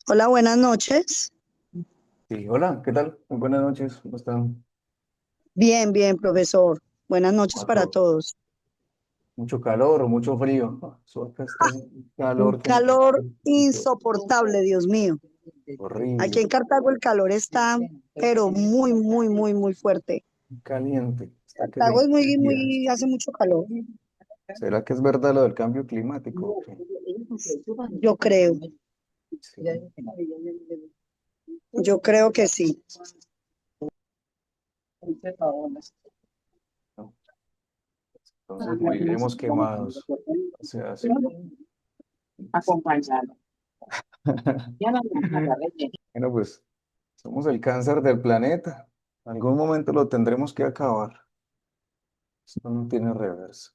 Hola, buenas noches. Sí, hola, ¿qué tal? Muy buenas noches, ¿cómo están? Bien, bien, profesor. Buenas noches para ¿Cuánto? todos. ¿Mucho calor o mucho frío? Eso acá está un Un calor que no... calor insoportable, Dios mío. Aquí Horrible, en Cartago el calor está, pero muy, muy, muy, muy fuerte. caliente, está que se Cartago es muy, incendia muy, esto. hace mucho calor. ¿Será que es verdad lo del cambio climático? Ok, Yo creo, sí, yo creo que sí. ¿no? Entonces moriremos quemados. O sea, así. Bueno, pues somos el cáncer del planeta. En algún momento lo tendremos que acabar. Esto no tiene reversa.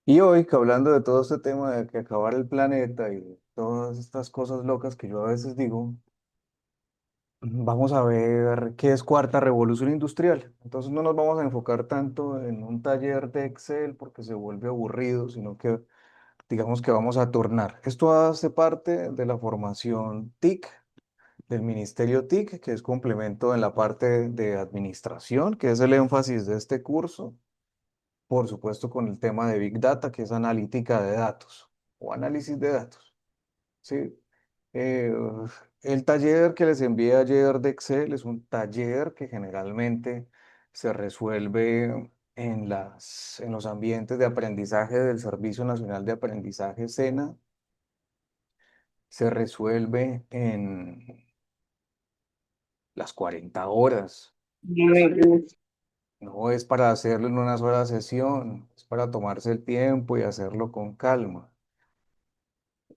Y hoy, que hablando de todo este tema de que acabar el planeta y de todas estas cosas locas que yo a veces digo, vamos a ver qué es cuarta revolución industrial. Entonces no nos vamos a enfocar tanto en un taller de Excel porque se vuelve aburrido, sino que digamos que vamos a turnar. Esto hace parte de la formación TIC, del Ministerio TIC, que es complemento en la parte de administración, que es el énfasis de este curso. Por supuesto, con el tema de Big Data, que es analítica de datos o análisis de datos. ¿Sí? Eh, el taller que les envié ayer de Excel es un taller que generalmente se resuelve en los ambientes de aprendizaje del Servicio Nacional de Aprendizaje SENA, se resuelve en las 40 horas. No es para hacerlo en una sola sesión, es para tomarse el tiempo y hacerlo con calma.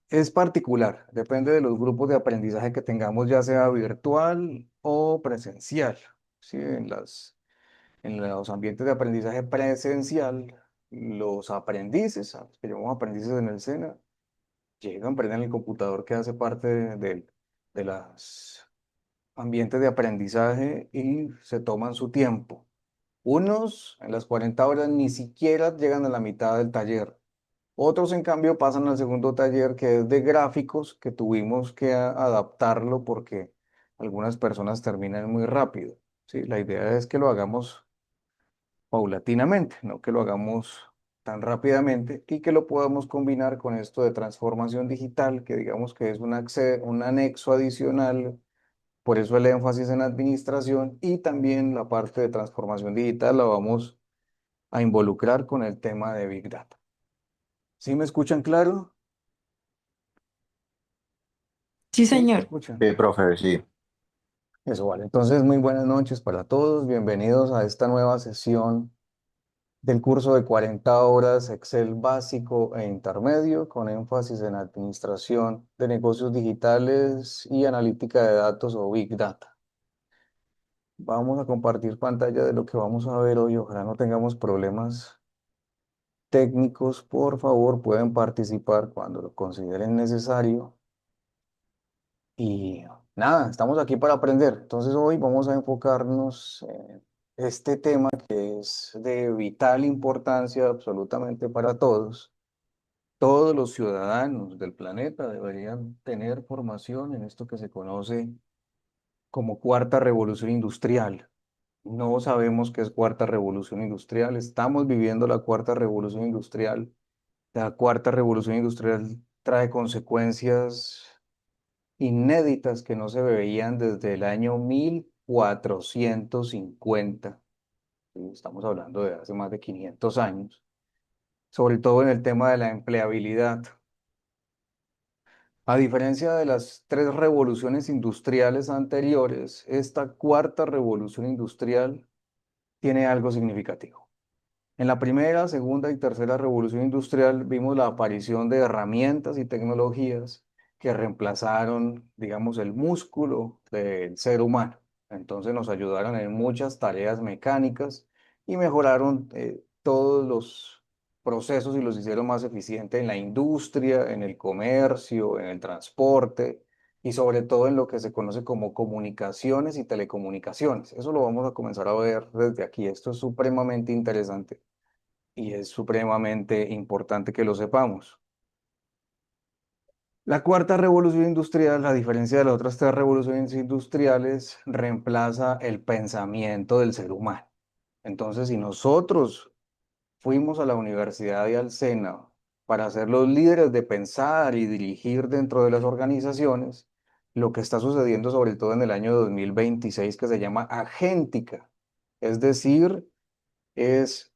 Es particular, depende de los grupos de aprendizaje que tengamos, ya sea virtual o presencial. ¿Sí? En los ambientes de aprendizaje presencial, los aprendices, a los que llamamos aprendices en el SENA, llegan, prenden el computador que hace parte de los ambientes de aprendizaje y se toman su tiempo. Unos en las 40 horas ni siquiera llegan a la mitad del taller. Otros, en cambio, pasan al segundo taller que es de gráficos, que tuvimos que adaptarlo porque algunas personas terminan muy rápido. ¿Sí? La idea es que lo hagamos paulatinamente, no que lo hagamos tan rápidamente y que lo podamos combinar con esto de transformación digital, que digamos que es un anexo adicional, por eso el énfasis en administración y también la parte de transformación digital la vamos a involucrar con el tema de Big Data. ¿Sí me escuchan claro? Sí, ¿Sí? ¿Me señor. escuchan? Sí, profe, sí. Eso vale. Entonces, muy buenas noches para todos. Bienvenidos a esta nueva sesión del curso de 40 horas Excel básico e intermedio con énfasis en administración de negocios digitales y analítica de datos o Big Data. Vamos a compartir pantalla de lo que vamos a ver hoy. Ojalá no tengamos problemas técnicos. Por favor, pueden participar cuando lo consideren necesario. Y nada, estamos aquí para aprender. Entonces hoy vamos a enfocarnos en este tema que es de vital importancia absolutamente para todos. Todos los ciudadanos del planeta deberían tener formación en esto que se conoce como cuarta revolución industrial. No sabemos qué es cuarta revolución industrial. Estamos viviendo la cuarta revolución industrial. La cuarta revolución industrial trae consecuencias inéditas que no se veían desde el año 1450. Estamos hablando de hace más de 500 años, sobre todo en el tema de la empleabilidad. A diferencia de las tres revoluciones industriales anteriores, esta cuarta revolución industrial tiene algo significativo. En la primera, segunda y tercera revolución industrial vimos la aparición de herramientas y tecnologías que reemplazaron, digamos, el músculo del ser humano. Entonces nos ayudaron en muchas tareas mecánicas y mejoraron todos los procesos y los hicieron más eficientes en la industria, en el comercio, en el transporte y sobre todo en lo que se conoce como comunicaciones y telecomunicaciones. Eso lo vamos a comenzar a ver desde aquí. Esto es supremamente interesante y es supremamente importante que lo sepamos. La cuarta revolución industrial, a diferencia de las otras tres revoluciones industriales, reemplaza el pensamiento del ser humano. Entonces, si nosotros fuimos a la universidad y al SENA para ser los líderes de pensar y dirigir dentro de las organizaciones, lo que está sucediendo sobre todo en el año 2026 que se llama agéntica, es decir, es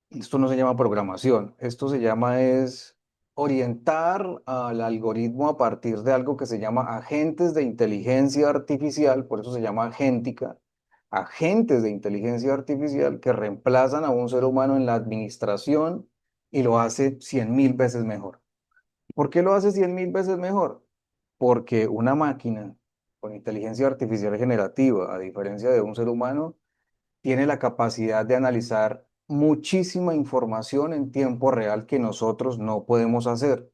esto no se llama programación, esto se llama es orientar al algoritmo a partir de algo que se llama agentes de inteligencia artificial, por eso se llama agéntica, agentes de inteligencia artificial que reemplazan a un ser humano en la administración y lo hace 100.000 veces mejor. ¿Por qué lo hace 100.000 veces mejor? Porque una máquina con inteligencia artificial generativa, a diferencia de un ser humano, tiene la capacidad de analizar muchísima información en tiempo real que nosotros no podemos hacer.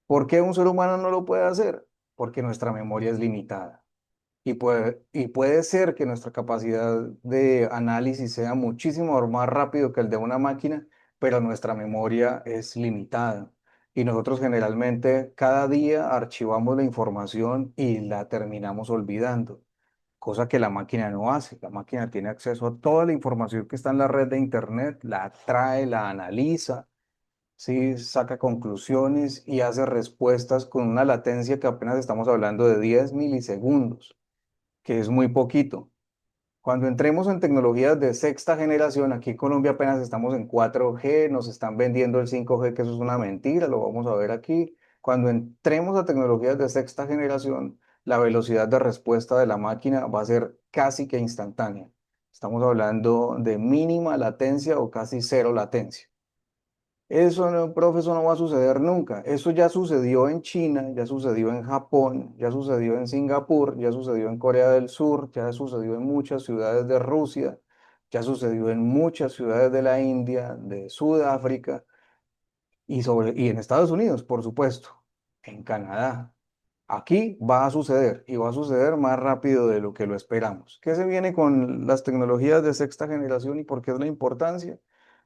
¿Por qué un ser humano no lo puede hacer? Porque nuestra memoria es limitada. Y puede ser que nuestra capacidad de análisis sea muchísimo más rápido que el de una máquina, pero nuestra memoria es limitada. Y nosotros generalmente cada día archivamos la información y la terminamos olvidando, cosa que la máquina no hace. La máquina tiene acceso a toda la información que está en la red de Internet, la trae, la analiza, ¿sí? Saca conclusiones y hace respuestas con una latencia que apenas estamos hablando de 10 milisegundos, que es muy poquito. Cuando entremos en tecnologías de sexta generación, aquí en Colombia apenas estamos en 4G, nos están vendiendo el 5G, que eso es una mentira, lo vamos a ver aquí. Cuando entremos a tecnologías de sexta generación, la velocidad de respuesta de la máquina va a ser casi que instantánea. Estamos hablando de mínima latencia o casi cero latencia. Eso no, profe, eso no va a suceder nunca. Eso ya sucedió en China, ya sucedió en Japón, ya sucedió en Singapur, ya sucedió en Corea del Sur, ya sucedió en muchas ciudades de Rusia, ya sucedió en muchas ciudades de la India, de Sudáfrica y en Estados Unidos, por supuesto, en Canadá. Aquí va a suceder y va a suceder más rápido de lo que lo esperamos. ¿Qué se viene con las tecnologías de sexta generación y por qué es la importancia?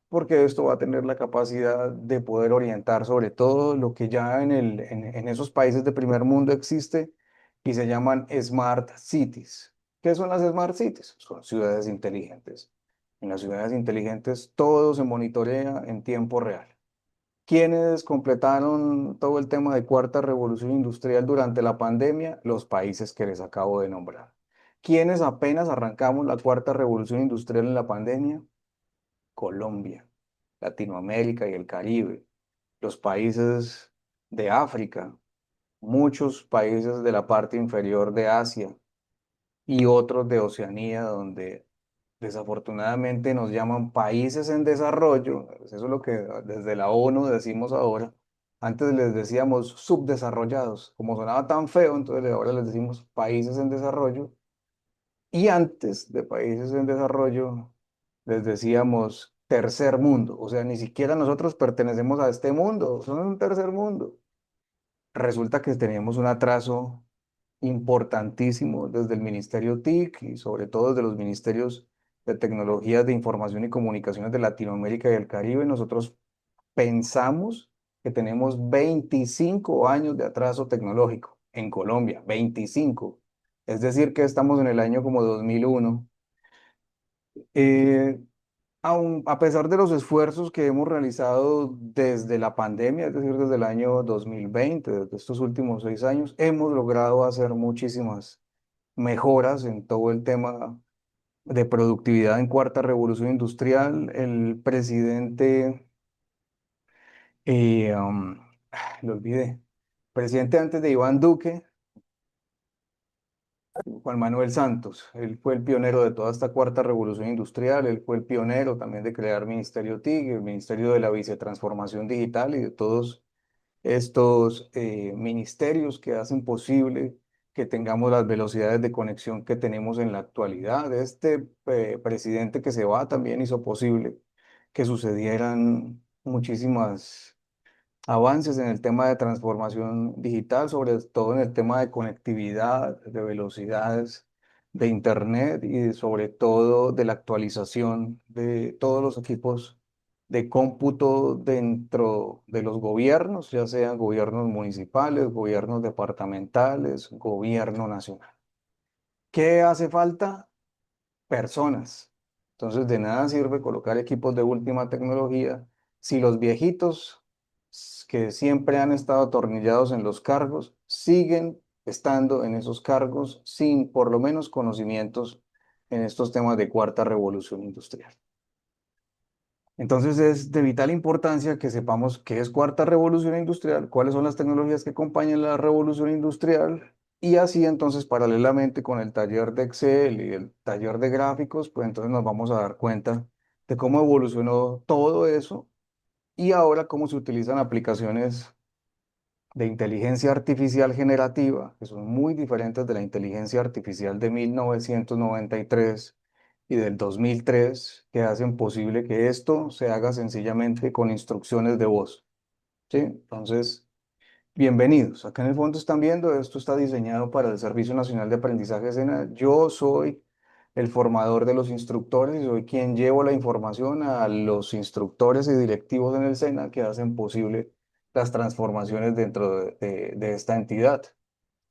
Porque esto va a tener la capacidad de poder orientar sobre todo lo que ya en esos países de primer mundo existe y se llaman Smart Cities. ¿Qué son las Smart Cities? Son ciudades inteligentes. En las ciudades inteligentes todo se monitorea en tiempo real. ¿Quiénes completaron todo el tema de cuarta revolución industrial durante la pandemia? Los países que les acabo de nombrar. ¿Quiénes apenas arrancamos la cuarta revolución industrial en la pandemia? Colombia, Latinoamérica y el Caribe, los países de África, muchos países de la parte inferior de Asia y otros de Oceanía, donde desafortunadamente nos llaman países en desarrollo. Eso es lo que desde la ONU decimos ahora. Antes les decíamos subdesarrollados, como sonaba tan feo, entonces ahora les decimos países en desarrollo. Y antes de países en desarrollo, les decíamos tercer mundo. O sea, ni siquiera nosotros pertenecemos a este mundo, son un tercer mundo. Resulta que teníamos un atraso importantísimo desde el Ministerio TIC y sobre todo desde los ministerios de Tecnologías de Información y Comunicaciones de Latinoamérica y el Caribe. Nosotros pensamos que tenemos 25 años de atraso tecnológico en Colombia, 25. Es decir, que estamos en el año como 2001. Eh, a pesar de los esfuerzos que hemos realizado desde la pandemia, es decir, desde el año 2020, desde estos últimos 6 años, hemos logrado hacer muchísimas mejoras en todo el tema de productividad en cuarta revolución industrial. El presidente, eh, um, lo olvidé, presidente antes de Iván Duque, Juan Manuel Santos, él fue el pionero de toda esta cuarta revolución industrial, él fue el pionero también de crear Ministerio TIC, el Ministerio de la Vicetransformación Digital y de todos estos ministerios que hacen posible que tengamos las velocidades de conexión que tenemos en la actualidad. Este presidente que se va también hizo posible que sucedieran muchísimas avances en el tema de transformación digital, sobre todo en el tema de conectividad, de velocidades de Internet y sobre todo de la actualización de todos los equipos de cómputo dentro de los gobiernos, ya sean gobiernos municipales, gobiernos departamentales, gobierno nacional. ¿Qué hace falta? Personas. Entonces, de nada sirve colocar equipos de última tecnología si los viejitos que siempre han estado atornillados en los cargos siguen estando en esos cargos sin por lo menos conocimientos en estos temas de cuarta revolución industrial. Entonces es de vital importancia que sepamos qué es cuarta revolución industrial, cuáles son las tecnologías que acompañan la revolución industrial y así entonces paralelamente con el taller de Excel y el taller de gráficos, pues entonces nos vamos a dar cuenta de cómo evolucionó todo eso y ahora cómo se utilizan aplicaciones de inteligencia artificial generativa, que son muy diferentes de la inteligencia artificial de 1993 y del 2003, que hacen posible que esto se haga sencillamente con instrucciones de voz. ¿Sí? Entonces, bienvenidos. Acá en el fondo están viendo, esto está diseñado para el Servicio Nacional de Aprendizaje SENA. Yo soy el formador de los instructores y soy quien llevo la información a los instructores y directivos en el SENA que hacen posible las transformaciones dentro de esta entidad,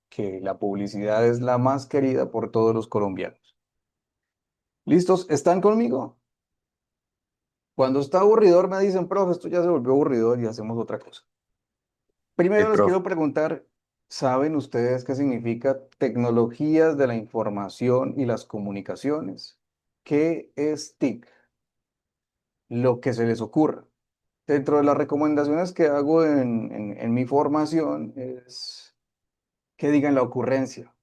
que la publicidad es la más querida por todos los colombianos. ¿Listos? ¿Están conmigo? Cuando está aburridor me dicen, profe, esto ya se volvió aburridor y hacemos otra cosa. Sí, Primero les profe. quiero preguntar, ¿saben ustedes qué significa tecnologías de la información y las comunicaciones? ¿Qué es TIC? Lo que se les ocurra. Dentro de las recomendaciones que hago en mi formación es que digan la ocurrencia.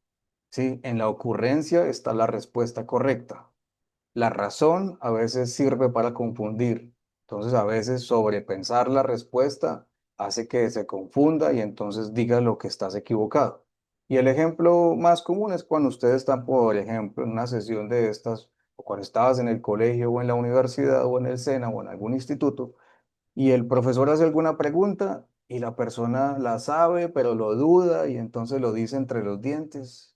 ¿Sí? En la ocurrencia está la respuesta correcta. La razón a veces sirve para confundir. Entonces, a veces sobrepensar la respuesta hace que se confunda y entonces diga lo que estás equivocado. Y el ejemplo más común es cuando ustedes están, por ejemplo, en una sesión de estas, o cuando estabas en el colegio o en la universidad o en el SENA o en algún instituto, y el profesor hace alguna pregunta y la persona la sabe, pero lo duda y entonces lo dice entre los dientes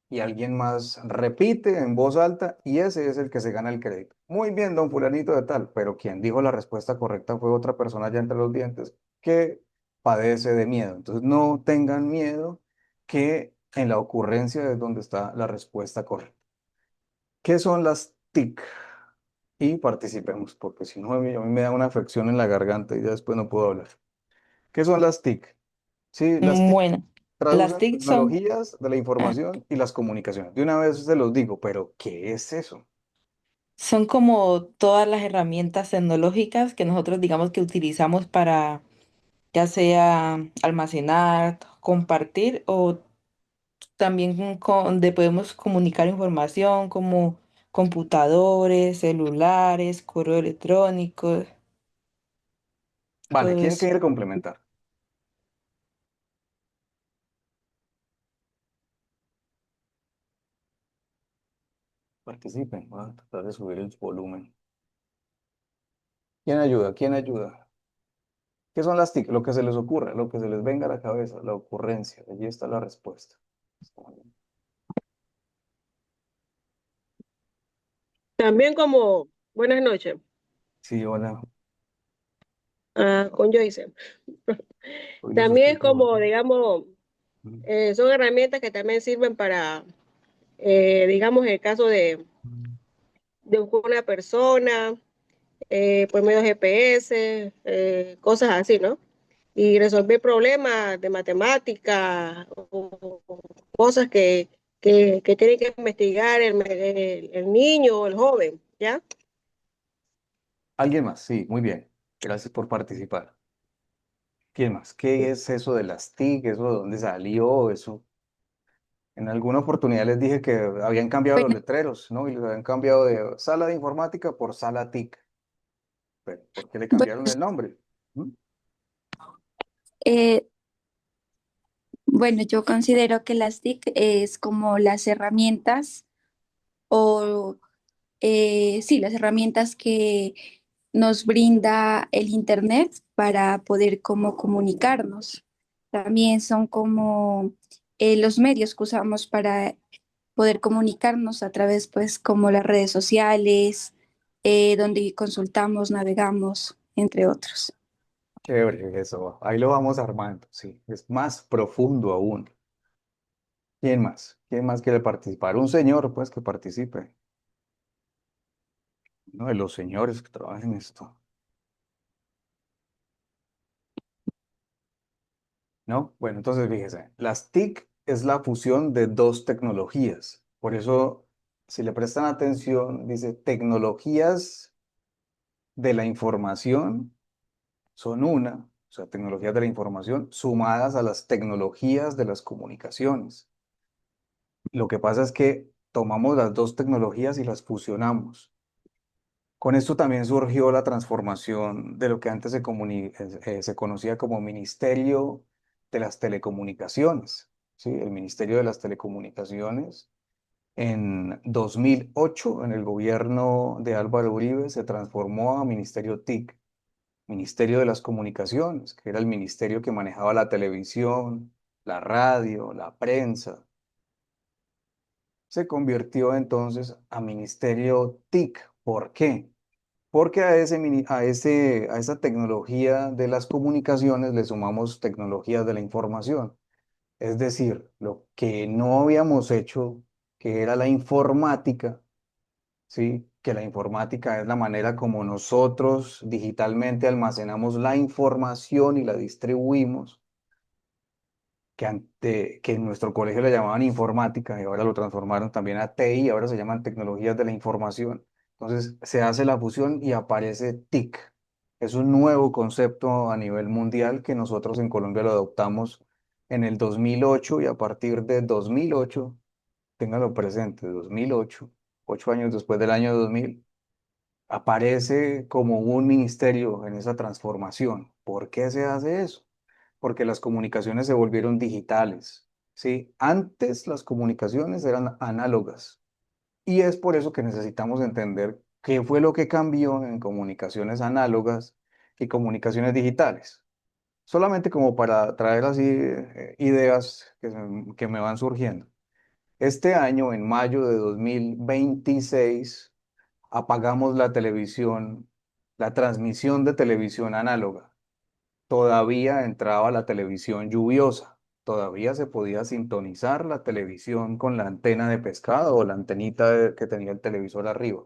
y alguien más repite en voz alta y ese es el que se gana el crédito. Muy bien, don fulanito de tal, pero quien dijo la respuesta correcta fue otra persona ya entre los dientes que padece de miedo. Entonces no tengan miedo que en la ocurrencia es donde está la respuesta correcta. ¿Qué son las TIC? Y participemos, porque si no, a mí me da una afección en la garganta y ya después no puedo hablar. ¿Qué son las TIC? Sí, las TIC Bueno, las traducen TIC son, tecnologías de la ah, información y las comunicaciones. De una vez se los digo, pero ¿qué es eso? son como todas las herramientas tecnológicas que nosotros digamos que utilizamos para ya sea almacenar, compartir o también donde podemos comunicar información como computadores, celulares, correo electrónico, Vale, todo ¿quién eso. quiere complementar? Participen, voy a tratar de subir el volumen. ¿Quién ayuda? ¿Quién ayuda? ¿Qué son las TIC? Lo que se les ocurre, lo que se les venga a la cabeza, la ocurrencia. Allí está la respuesta. También como, buenas noches, Sí, hola, con Joyce. hoy los También es sustituyo. como, digamos, son herramientas que también sirven para, digamos, en el caso de buscar una persona, por medio de GPS, cosas así, ¿no? Y resolver problemas de matemática o cosas que tiene que investigar el niño o el joven, ¿ya? ¿Alguien más? Sí, muy bien. Gracias por participar. ¿Quién más? ¿Qué es eso de las TIC? ¿Eso de dónde salió? Eso. En alguna oportunidad les dije que habían cambiado los Bueno, letreros, ¿no? Y les habían cambiado de sala de informática por sala TIC. Pero, ¿por qué le bueno, cambiaron el nombre? ¿Mm? eh, bueno, yo considero que las TIC es como las herramientas o sí, las herramientas que nos brinda el Internet para poder como comunicarnos. También son como los medios que usamos para poder comunicarnos a través, pues, como las redes sociales, donde consultamos, navegamos, entre otros. Chévere eso. Ahí lo vamos armando, sí. Es más profundo aún. ¿Quién más? ¿Quién más quiere participar? Un señor, pues, que participe. Uno de los señores que trabajan en esto. ¿No? Bueno, entonces fíjese, las TIC es la fusión de dos tecnologías. Por eso, si le prestan atención, dice tecnologías de la información son una, o sea, tecnologías de la información sumadas a las tecnologías de las comunicaciones. Lo que pasa es que tomamos las dos tecnologías y las fusionamos. Con esto también surgió la transformación de lo que antes se conocía como Ministerio de las Telecomunicaciones, ¿sí? El Ministerio de las Telecomunicaciones en 2008, en el gobierno de Álvaro Uribe, se transformó a Ministerio TIC, Ministerio de las Comunicaciones, que era el ministerio que manejaba la televisión, la radio, la prensa. Se convirtió entonces a Ministerio TIC. ¿Por qué? Porque a esa tecnología de las comunicaciones le sumamos tecnologías de la información. Es decir, lo que no habíamos hecho, que era la informática, ¿sí? Que la informática es la manera como nosotros digitalmente almacenamos la información y la distribuimos, que en nuestro colegio le llamaban informática y ahora lo transformaron también a TI, ahora se llaman tecnologías de la información. Entonces se hace la fusión y aparece TIC. Es un nuevo concepto a nivel mundial que nosotros en Colombia lo adoptamos en el 2008 y a partir de 2008, ténganlo presente, 2008, 8 años después del año 2000, aparece como un ministerio en esa transformación. ¿Por qué se hace eso? Porque las comunicaciones se volvieron digitales, ¿sí? Antes las comunicaciones eran análogas y es por eso que necesitamos entender qué fue lo que cambió en comunicaciones análogas y comunicaciones digitales. Solamente como para traer así ideas que me van surgiendo. Este año, en mayo de 2026, apagamos la televisión, la transmisión de televisión análoga. Todavía entraba la televisión lluviosa, todavía se podía sintonizar la televisión con la antena de pescado o la antenita que tenía el televisor arriba.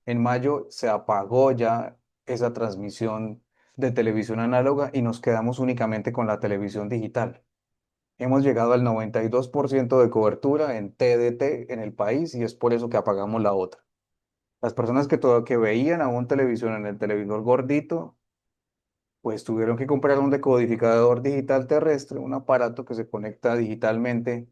En mayo se apagó ya esa transmisión de televisión análoga y nos quedamos únicamente con la televisión digital. Hemos llegado al 92% de cobertura en TDT en el país y es por eso que apagamos la otra. Las personas que veían aún televisión en el televisor gordito, pues tuvieron que comprar un decodificador digital terrestre, un aparato que se conecta digitalmente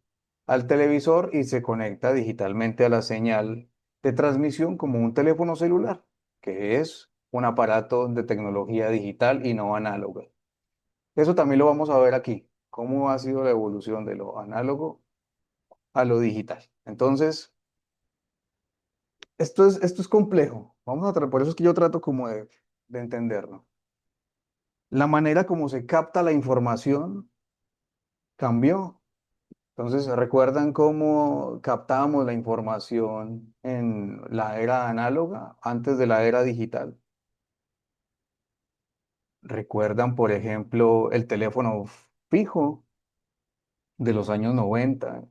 al televisor y se conecta digitalmente a la señal de transmisión como un teléfono celular, que es un aparato de tecnología digital y no análoga. Eso también lo vamos a ver aquí, cómo ha sido la evolución de lo análogo a lo digital. Entonces, esto es complejo. Por eso es que yo trato como de entenderlo. La manera como se capta la información cambió. Entonces, ¿recuerdan cómo captábamos la información en la era análoga, antes de la era digital? ¿Recuerdan, por ejemplo, el teléfono fijo de los años 90,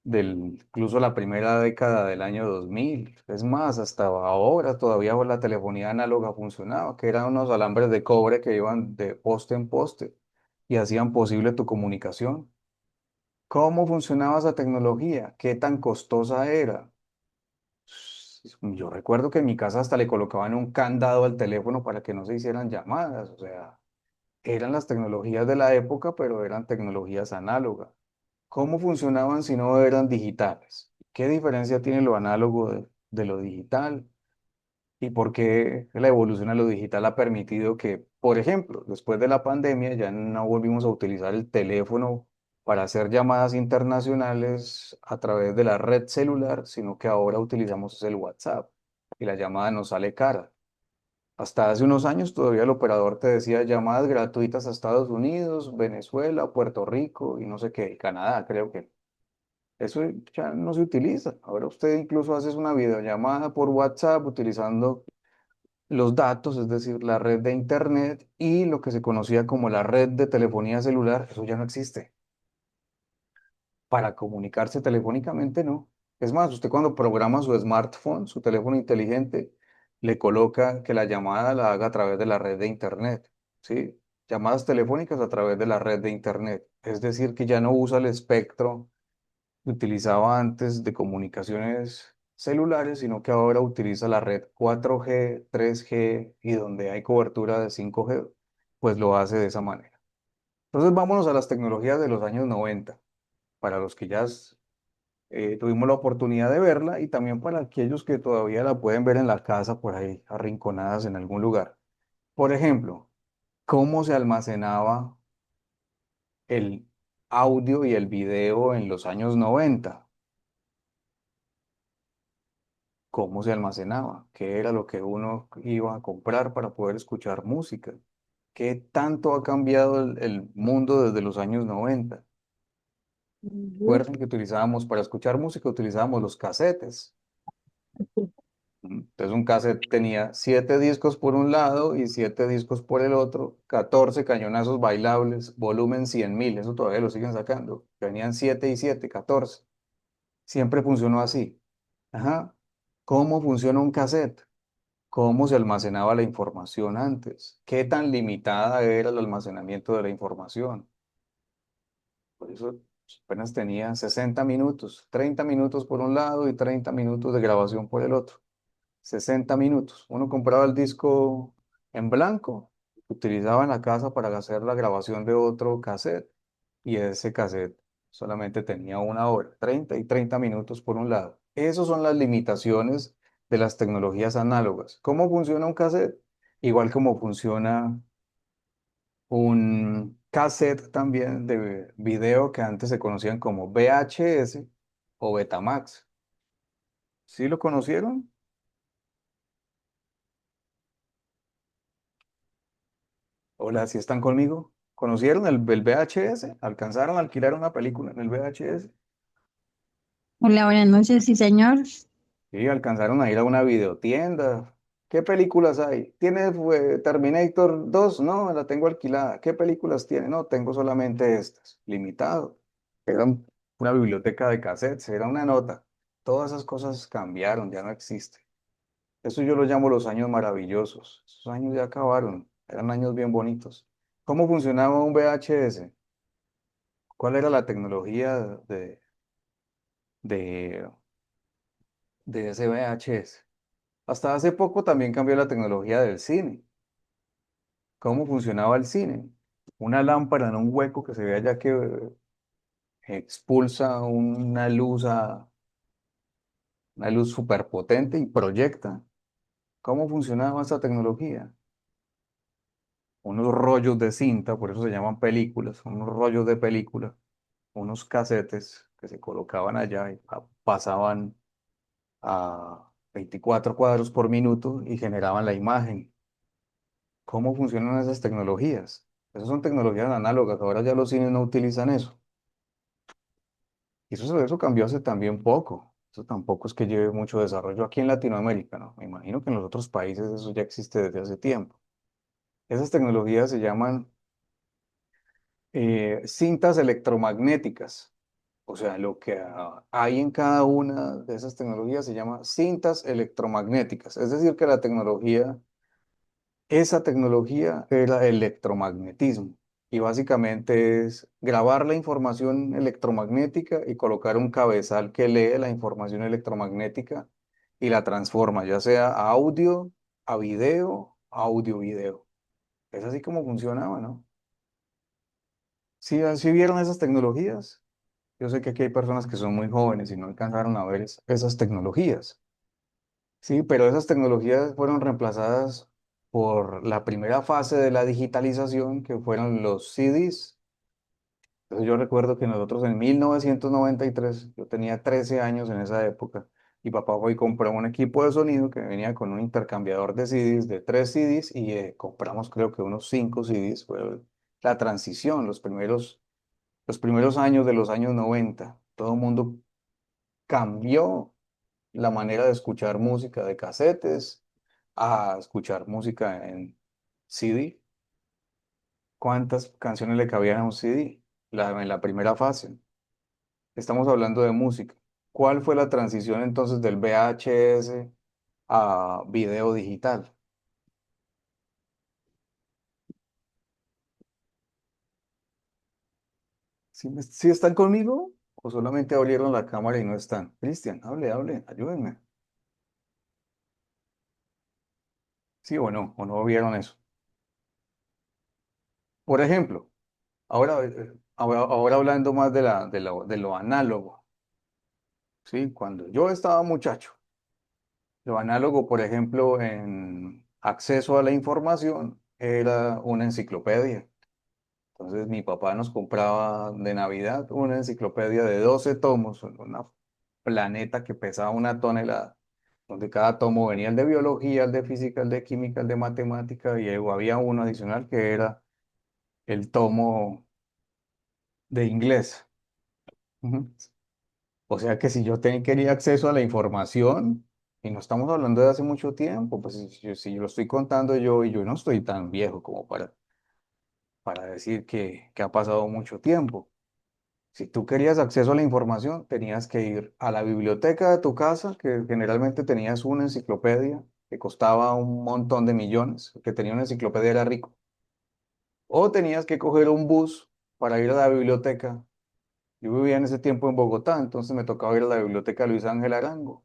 incluso la primera década del año 2000? Es más, hasta ahora todavía la telefonía análoga funcionaba, que eran unos alambres de cobre que iban de poste en poste y hacían posible tu comunicación. ¿Cómo funcionaba esa tecnología? ¿Qué tan costosa era? Yo recuerdo que en mi casa hasta le colocaban un candado al teléfono para que no se hicieran llamadas. O sea, eran las tecnologías de la época, pero eran tecnologías análogas. ¿Cómo funcionaban si no eran digitales? ¿Qué diferencia tiene lo análogo de lo digital? ¿Y por qué la evolución a lo digital ha permitido que, por ejemplo, después de la pandemia ya no volvimos a utilizar el teléfono para hacer llamadas internacionales a través de la red celular, sino que ahora utilizamos el WhatsApp y la llamada nos sale cara? Hasta hace unos años todavía el operador te decía llamadas gratuitas a Estados Unidos, Venezuela, Puerto Rico y no sé qué, y Canadá, creo que. Eso ya no se utiliza. Ahora usted incluso hace una videollamada por WhatsApp utilizando los datos, es decir, la red de Internet y lo que se conocía como la red de telefonía celular, eso ya no existe. Para comunicarse telefónicamente, no. Es más, usted cuando programa su smartphone, su teléfono inteligente, le coloca que la llamada la haga a través de la red de Internet, ¿sí? Llamadas telefónicas a través de la red de Internet. Es decir, que ya no usa el espectro que utilizaba antes de comunicaciones celulares, sino que ahora utiliza la red 4G, 3G y donde hay cobertura de 5G, pues lo hace de esa manera. Entonces vámonos a las tecnologías de los años 90, para los que ya tuvimos la oportunidad de verla y también para aquellos que todavía la pueden ver en la casa por ahí, arrinconadas en algún lugar. Por ejemplo, cómo se almacenaba el audio y el video en los años 90. Cómo se almacenaba, qué era lo que uno iba a comprar para poder escuchar música, qué tanto ha cambiado el mundo desde los años 90. Ujú. Recuerden que utilizábamos para escuchar música, utilizábamos los casetes. Entonces un cassette tenía 7 discos por un lado y 7 discos por el otro, 14 cañonazos bailables, volumen 100.000, eso todavía lo siguen sacando. Venían 7 y 7, 14. Siempre funcionó así. Ajá. ¿Cómo funciona un cassette? ¿Cómo se almacenaba la información antes? ¿Qué tan limitada era el almacenamiento de la información? Por eso apenas tenía 60 minutos, 30 minutos por un lado y 30 minutos de grabación por el otro. 60 minutos. Uno compraba el disco en blanco, utilizaba en la casa para hacer la grabación de otro cassette y ese cassette solamente tenía 1 hora, 30 y 30 minutos por un lado. Esas son las limitaciones de las tecnologías análogas. ¿Cómo funciona un cassette? Igual como funciona un cassette también de video que antes se conocían como VHS o Betamax. ¿Sí lo conocieron? Hola, ¿sí están conmigo? ¿Conocieron el VHS? ¿Alcanzaron a alquilar una película en el VHS? Hola, buenas noches, sí, señor. Sí, alcanzaron a ir a una videotienda. ¿Qué películas hay? ¿Tiene Terminator 2? No, la tengo alquilada. ¿Qué películas tiene? No, tengo solamente estas. Limitado. Era una biblioteca de cassettes, era una nota. Todas esas cosas cambiaron, ya no existen. Eso yo lo llamo los años maravillosos. Esos años ya acabaron. Eran años bien bonitos. ¿Cómo funcionaba un VHS? ¿Cuál era la tecnología de, de ese VHS? Hasta hace poco también cambió la tecnología del cine. ¿Cómo funcionaba el cine? Una lámpara en un hueco que se ve allá que expulsa una luz superpotente y proyecta. ¿Cómo funcionaba esa tecnología? Unos rollos de cinta, por eso se llaman películas, unos rollos de película, unos casetes que se colocaban allá y pasaban a 24 cuadros por minuto y generaban la imagen. ¿Cómo funcionan esas tecnologías? Esas son tecnologías análogas, ahora ya los cines no utilizan eso. Y eso cambió hace también poco. Eso tampoco es que lleve mucho desarrollo aquí en Latinoamérica, ¿no? Me imagino que en los otros países eso ya existe desde hace tiempo. Esas tecnologías se llaman cintas electromagnéticas. O sea, lo que hay en cada una de esas tecnologías se llama cintas electromagnéticas. Es decir, que esa tecnología era electromagnetismo. Y básicamente es grabar la información electromagnética y colocar un cabezal que lee la información electromagnética y la transforma, ya sea a audio, a video, a audio-video. Es así como funcionaba, ¿no? ¿Sí vieron esas tecnologías? Yo sé que aquí hay personas que son muy jóvenes y no alcanzaron a ver esas tecnologías. Sí, pero esas tecnologías fueron reemplazadas por la primera fase de la digitalización, que fueron los CDs. Entonces yo recuerdo que nosotros en 1993, yo tenía 13 años en esa época, y papá fue y compró un equipo de sonido que venía con un intercambiador de CDs, de 3 CDs, y compramos creo que unos 5 CDs. Fue la transición, los primeros años de los años 90. Todo el mundo cambió la manera de escuchar música de casetes a escuchar música en CD. ¿Cuántas canciones le cabían a un CD? En la primera fase. Estamos hablando de música. ¿Cuál fue la transición entonces del VHS a video digital? ¿Sí están conmigo? ¿O solamente abrieron la cámara y no están? Cristian, hable, ayúdenme. ¿Sí o no vieron eso? Por ejemplo, ahora hablando más de lo análogo, ¿sí? Cuando yo estaba muchacho, lo análogo, por ejemplo, en acceso a la información, era una enciclopedia. Entonces mi papá nos compraba de Navidad una enciclopedia de 12 tomos, una planeta que pesaba una tonelada, donde cada tomo venía el de biología, el de física, el de química, el de matemática, y luego había uno adicional que era el tomo de inglés. Ujú. O sea que si yo quería acceso a la información, y no estamos hablando de hace mucho tiempo, pues si yo lo estoy contando yo, y yo no estoy tan viejo como para decir que ha pasado mucho tiempo. Si tú querías acceso a la información, tenías que ir a la biblioteca de tu casa, que generalmente tenías una enciclopedia que costaba un montón de millones, el que tenía una enciclopedia era rico. O tenías que coger un bus para ir a la biblioteca. Yo vivía en ese tiempo en Bogotá, entonces me tocaba ir a la biblioteca Luis Ángel Arango,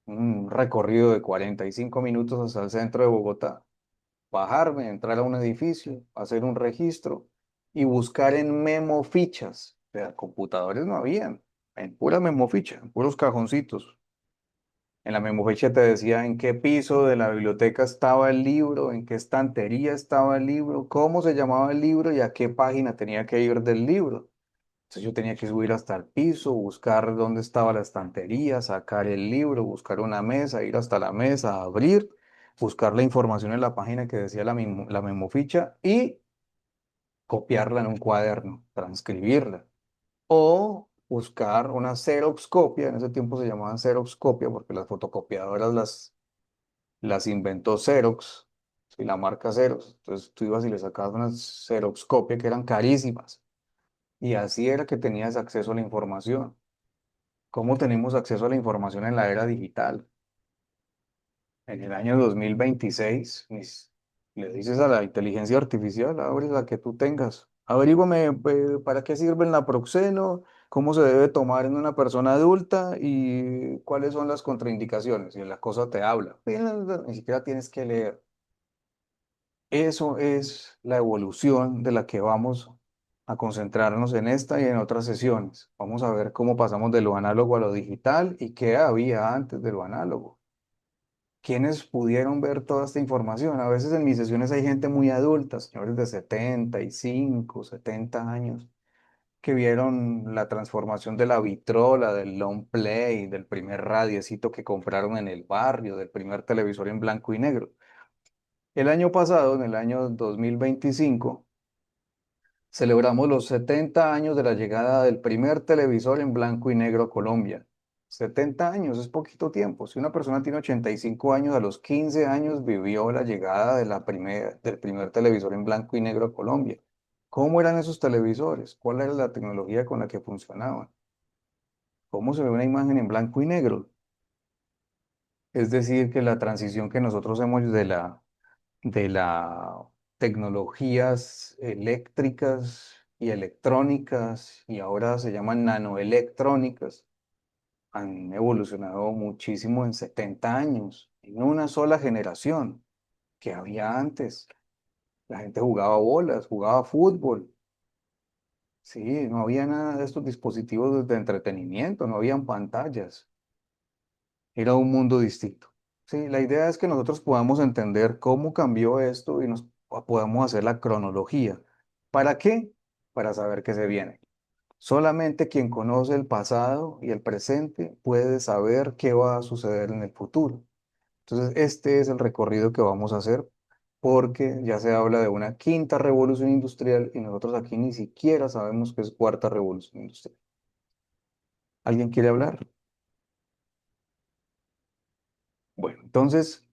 un recorrido de 45 minutos hasta el centro de Bogotá, bajarme, entrar a un edificio, hacer un registro y buscar en memo fichas. O sea, computadores no habían, en pura memo ficha, en puros cajoncitos. En la memo ficha te decía en qué piso de la biblioteca estaba el libro, en qué estantería estaba el libro, cómo se llamaba el libro y a qué página tenía que ir del libro. Entonces yo tenía que subir hasta el piso, buscar dónde estaba la estantería, sacar el libro, buscar una mesa, ir hasta la mesa, abrir, buscar la información en la página que decía la memoficha y copiarla en un cuaderno, transcribirla. O buscar una Xerox copia, en ese tiempo se llamaban Xerox copia porque las fotocopiadoras las inventó Xerox, y la marca Xerox. Entonces tú ibas y le sacabas una Xerox copia que eran carísimas. Y así era que tenías acceso a la información. ¿Cómo tenemos acceso a la información en la era digital? En el año 2026, le dices a la inteligencia artificial, abre la que tú tengas. Averígame para qué sirve el naproxeno, cómo se debe tomar en una persona adulta y cuáles son las contraindicaciones. Y la cosa te habla. Ni siquiera tienes que leer. Eso es la evolución de la que vamos a concentrarnos en esta y en otras sesiones. Vamos a ver cómo pasamos de lo análogo a lo digital y qué había antes de lo análogo. ¿Quiénes pudieron ver toda esta información? A veces en mis sesiones hay gente muy adulta, señores de 75, 70 años, que vieron la transformación de la vitrola, del long play, del primer radiecito que compraron en el barrio, del primer televisor en blanco y negro. El año pasado, en el año 2025, celebramos los 70 años de la llegada del primer televisor en blanco y negro a Colombia. 70 años es poquito tiempo. Si una persona tiene 85 años, a los 15 años vivió la llegada de del primer televisor en blanco y negro a Colombia. ¿Cómo eran esos televisores? ¿Cuál era la tecnología con la que funcionaban? ¿Cómo se ve una imagen en blanco y negro? Es decir, que la transición que nosotros hemos de la tecnologías eléctricas y electrónicas y ahora se llaman nanoelectrónicas, han evolucionado muchísimo en 70 años, en una sola generación que había antes. La gente jugaba bolas, jugaba fútbol. Sí, no había nada de estos dispositivos de entretenimiento, no habían pantallas. Era un mundo distinto. Sí, la idea es que nosotros podamos entender cómo cambió esto y nos podamos hacer la cronología. ¿Para qué? Para saber qué se viene. Solamente quien conoce el pasado y el presente puede saber qué va a suceder en el futuro. Entonces, este es el recorrido que vamos a hacer porque ya se habla de una quinta revolución industrial y nosotros aquí ni siquiera sabemos qué es cuarta revolución industrial. ¿Alguien quiere hablar? Bueno, entonces,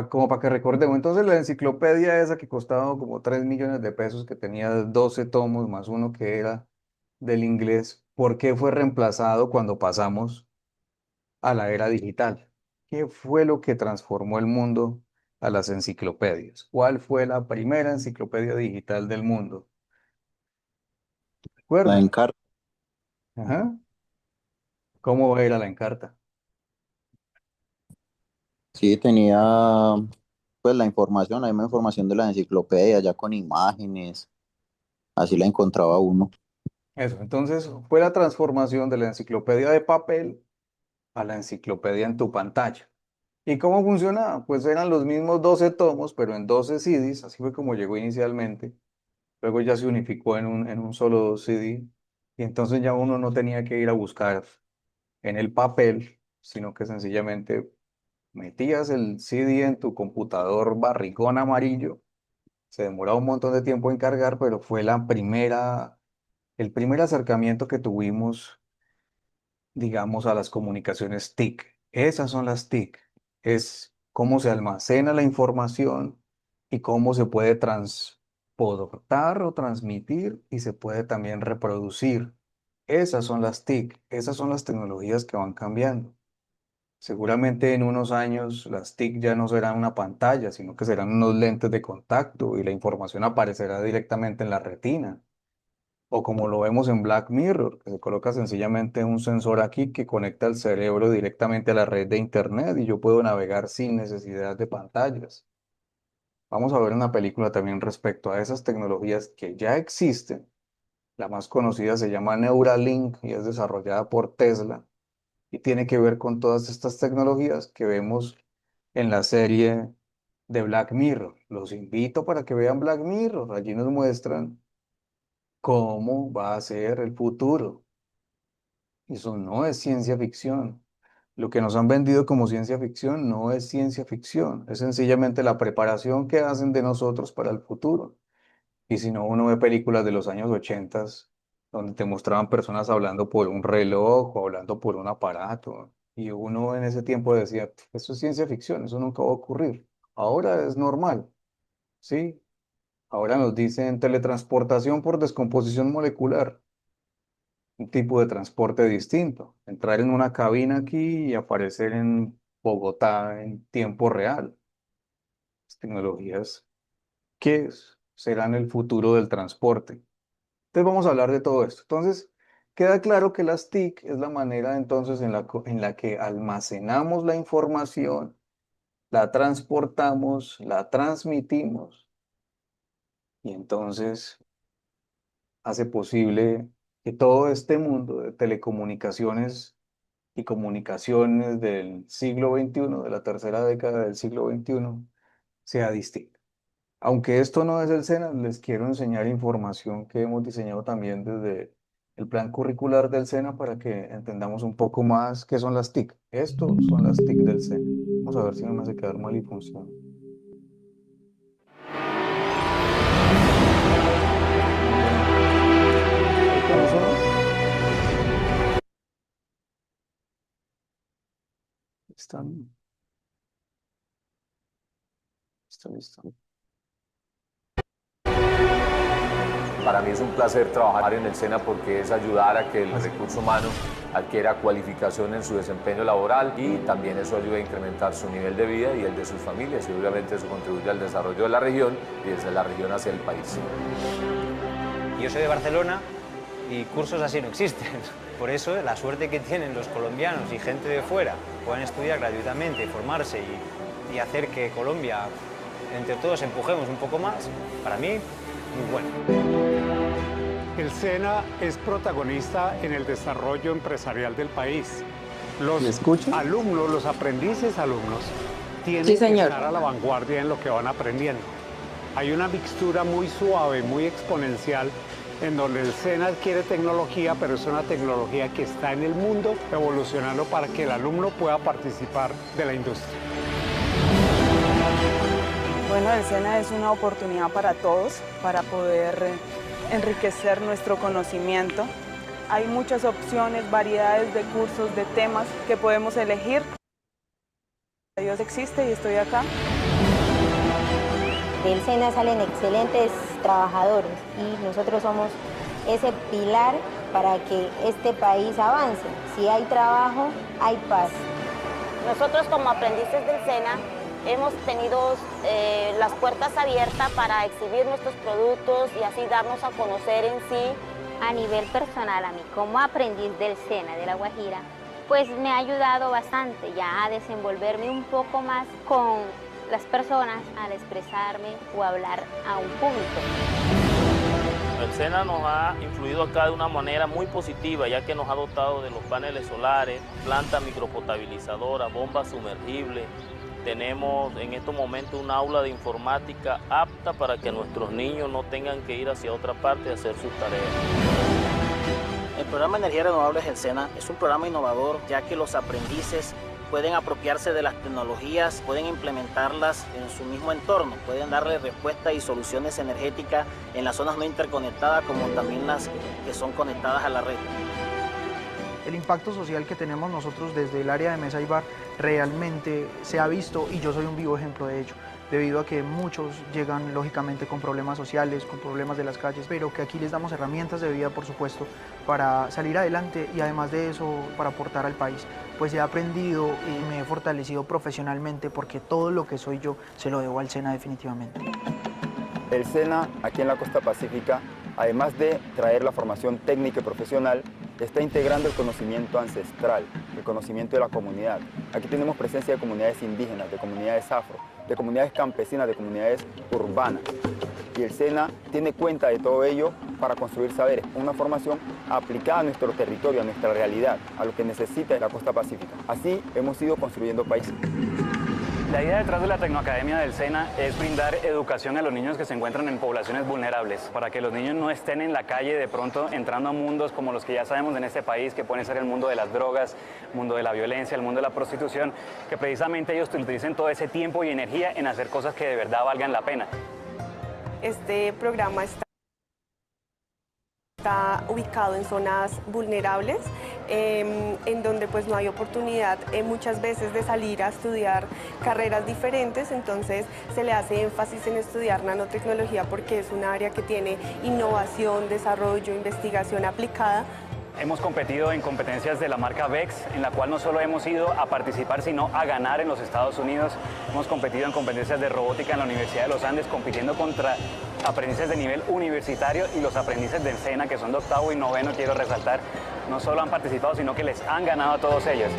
como para que recordemos. Entonces la enciclopedia esa que costaba como 3 millones de pesos, que tenía 12 tomos más uno que era del inglés, ¿por qué fue reemplazado cuando pasamos a la era digital? ¿Qué fue lo que transformó el mundo a las enciclopedias? ¿Cuál fue la primera enciclopedia digital del mundo? La ¿Recuerdan? Encarta. Ajá. ¿Cómo era la Encarta? Sí, tenía pues la misma información de la enciclopedia, ya con imágenes, así la encontraba uno. Eso, entonces fue la transformación de la enciclopedia de papel a la enciclopedia en tu pantalla. ¿Y cómo funcionaba? Pues eran los mismos 12 tomos, pero en 12 CDs, así fue como llegó inicialmente. Luego ya se unificó en un solo CD, y entonces ya uno no tenía que ir a buscar en el papel, sino que sencillamente metías el CD en tu computador barrigón amarillo. Se demoraba un montón de tiempo en cargar, pero fue el primer acercamiento que tuvimos, digamos, a las comunicaciones TIC. Esas son las TIC. Es cómo se almacena la información y cómo se puede transportar o transmitir, y se puede también reproducir. Esas son las TIC. Esas son las tecnologías que van cambiando. Seguramente en unos años las TIC ya no serán una pantalla, sino que serán unos lentes de contacto y la información aparecerá directamente en la retina. O como lo vemos en Black Mirror, que se coloca sencillamente un sensor aquí que conecta el cerebro directamente a la red de Internet y yo puedo navegar sin necesidad de pantallas. Vamos a ver una película también respecto a esas tecnologías que ya existen. La más conocida se llama Neuralink y es desarrollada por Tesla y tiene que ver con todas estas tecnologías que vemos en la serie de Black Mirror. Los invito para que vean Black Mirror. Allí nos muestran cómo va a ser el futuro. Eso no es ciencia ficción. Lo que nos han vendido como ciencia ficción no es ciencia ficción. Es sencillamente la preparación que hacen de nosotros para el futuro. Y si no, uno ve películas de los años 80 donde te mostraban personas hablando por un reloj o hablando por un aparato. Y uno en ese tiempo decía, eso es ciencia ficción, eso nunca va a ocurrir. Ahora es normal, ¿sí? Ahora nos dicen teletransportación por descomposición molecular, un tipo de transporte distinto. Entrar en una cabina aquí y aparecer en Bogotá en tiempo real. Las tecnologías que serán el futuro del transporte. Entonces vamos a hablar de todo esto. Entonces, queda claro que las TIC es la manera entonces en la que almacenamos la información, la transportamos, la transmitimos y entonces hace posible que todo este mundo de telecomunicaciones y comunicaciones del siglo XXI, de la tercera década del siglo XXI, sea distinto. Aunque esto no es el SENA, les quiero enseñar información que hemos diseñado también desde el plan curricular del SENA para que entendamos un poco más qué son las TIC. Estos son las TIC del SENA. Vamos a ver si no me hace quedar mal y funciona. ¿Cómo son? Están. Listo. Para mí es un placer trabajar en el SENA porque es ayudar a que el recurso humano adquiera cualificación en su desempeño laboral y también eso ayuda a incrementar su nivel de vida y el de sus familias y obviamente eso contribuye al desarrollo de la región y desde la región hacia el país. Yo soy de Barcelona y cursos así no existen. Por eso la suerte que tienen los colombianos y gente de fuera puedan estudiar gratuitamente, formarse y hacer que Colombia, entre todos, empujemos un poco más, para mí, muy bueno. El SENA es protagonista en el desarrollo empresarial del país. Los alumnos, los aprendices alumnos, tienen que estar a la vanguardia en lo que van aprendiendo. Hay una mixtura muy suave, muy exponencial, en donde el SENA adquiere tecnología, pero es una tecnología que está en el mundo evolucionando para que el alumno pueda participar de la industria. Bueno, el SENA es una oportunidad para todos, para poder enriquecer nuestro conocimiento. Hay muchas opciones, variedades de cursos, de temas que podemos elegir. Dios existe y estoy acá. Del SENA salen excelentes trabajadores y nosotros somos ese pilar para que este país avance. Si hay trabajo, hay paz. Nosotros como aprendices del SENA hemos tenido las puertas abiertas para exhibir nuestros productos y así darnos a conocer en sí. A nivel personal, a mí como aprendiz del SENA de La Guajira, pues me ha ayudado bastante ya a desenvolverme un poco más con las personas al expresarme o hablar a un público. El SENA nos ha influido acá de una manera muy positiva, ya que nos ha dotado de los paneles solares, planta micropotabilizadora, bombas sumergibles. Tenemos en estos momentos un aula de informática apta para que nuestros niños no tengan que ir hacia otra parte a hacer sus tareas. El programa Energía Renovables del SENA es un programa innovador, ya que los aprendices pueden apropiarse de las tecnologías, pueden implementarlas en su mismo entorno, pueden darle respuesta y soluciones energéticas en las zonas no interconectadas como también las que son conectadas a la red. El impacto social que tenemos nosotros desde el área de Mesa y Bar realmente se ha visto y yo soy un vivo ejemplo de ello, debido a que muchos llegan lógicamente con problemas sociales, con problemas de las calles, pero que aquí les damos herramientas de vida, por supuesto, para salir adelante y además de eso para aportar al país. Pues he aprendido y me he fortalecido profesionalmente porque todo lo que soy yo se lo debo al SENA definitivamente. El SENA aquí en la costa pacífica, además de traer la formación técnica y profesional, está integrando el conocimiento ancestral, el conocimiento de la comunidad. Aquí tenemos presencia de comunidades indígenas, de comunidades afro, de comunidades campesinas, de comunidades urbanas. Y el SENA tiene cuenta de todo ello para construir saberes, una formación aplicada a nuestro territorio, a nuestra realidad, a lo que necesita la costa pacífica. Así hemos ido construyendo países. La idea detrás de la Tecnoacademia del SENA es brindar educación a los niños que se encuentran en poblaciones vulnerables, para que los niños no estén en la calle de pronto entrando a mundos como los que ya sabemos en este país, que pueden ser el mundo de las drogas, el mundo de la violencia, el mundo de la prostitución, que precisamente ellos utilicen todo ese tiempo y energía en hacer cosas que de verdad valgan la pena. Este programa está ubicado en zonas vulnerables, en donde pues no hay oportunidad muchas veces de salir a estudiar carreras diferentes, entonces se le hace énfasis en estudiar nanotecnología porque es un área que tiene innovación, desarrollo, investigación aplicada. Hemos competido en competencias de la marca VEX, en la cual no solo hemos ido a participar, sino a ganar en los Estados Unidos. Hemos competido en competencias de robótica en la Universidad de los Andes, compitiendo contra aprendices de nivel universitario y los aprendices del SENA, que son de octavo y noveno, quiero resaltar, no solo han participado, sino que les han ganado a todos ellos.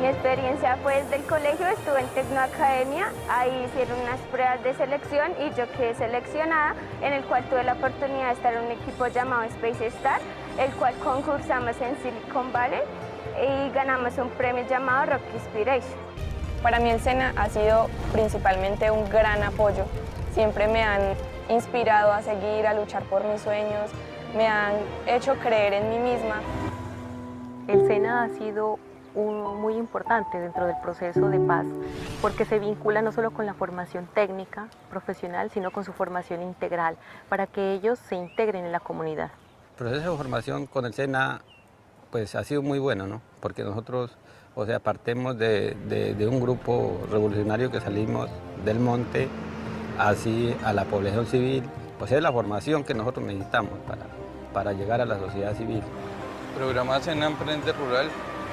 Mi experiencia pues del colegio, estuve en Tecnoacademia, ahí hicieron unas pruebas de selección y yo quedé seleccionada, en el cual tuve la oportunidad de estar en un equipo llamado Space Star, el cual concursamos en Silicon Valley y ganamos un premio llamado Rock Inspiration. Para mí el SENA ha sido principalmente un gran apoyo, siempre me han inspirado a seguir, a luchar por mis sueños, me han hecho creer en mí misma. El SENA ha sido muy importante dentro del proceso de paz, porque se vincula no solo con la formación técnica, profesional, sino con su formación integral, para que ellos se integren en la comunidad. El proceso de formación con el SENA pues, ha sido muy bueno, ¿no? Porque nosotros, o sea, partimos de un grupo revolucionario que salimos del monte, así a la población civil, pues es la formación que nosotros necesitamos para llegar a la sociedad civil. El programa SENA Emprende Rural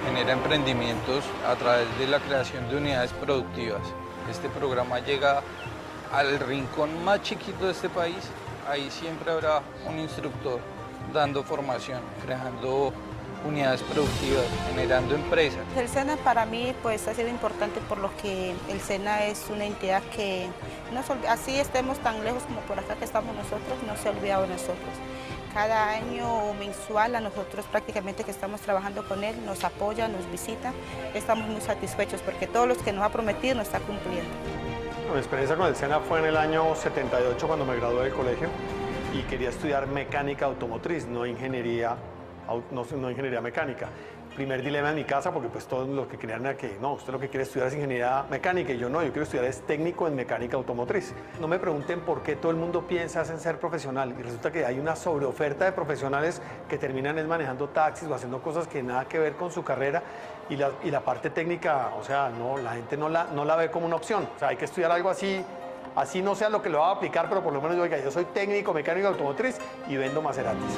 genera emprendimientos a través de la creación de unidades productivas. Este programa llega al rincón más chiquito de este país. Ahí siempre habrá un instructor dando formación, creando unidades productivas, generando empresas. El SENA para mí pues ha sido importante por lo que el SENA es una entidad que así estemos tan lejos como por acá que estamos nosotros, no se ha olvidado de nosotros. Cada año mensual a nosotros prácticamente que estamos trabajando con él, nos apoya, nos visita, estamos muy satisfechos porque todos los que nos ha prometido nos está cumpliendo. Mi experiencia con el SENA fue en el año 78 cuando me gradué del colegio y quería estudiar mecánica automotriz, no ingeniería mecánica. Primer dilema en mi casa porque pues todos los que querían era que no, usted lo que quiere estudiar es ingeniería mecánica y yo no, yo quiero estudiar es técnico en mecánica automotriz. No me pregunten por qué todo el mundo piensa en ser profesional y resulta que hay una sobreoferta de profesionales que terminan manejando taxis o haciendo cosas que nada que ver con su carrera y la parte técnica, o sea, no, la gente no la ve como una opción. O sea, hay que estudiar algo así Así no sea lo que lo va a aplicar, pero por lo menos, oiga, yo soy técnico, mecánico automotriz y vendo Maseratis.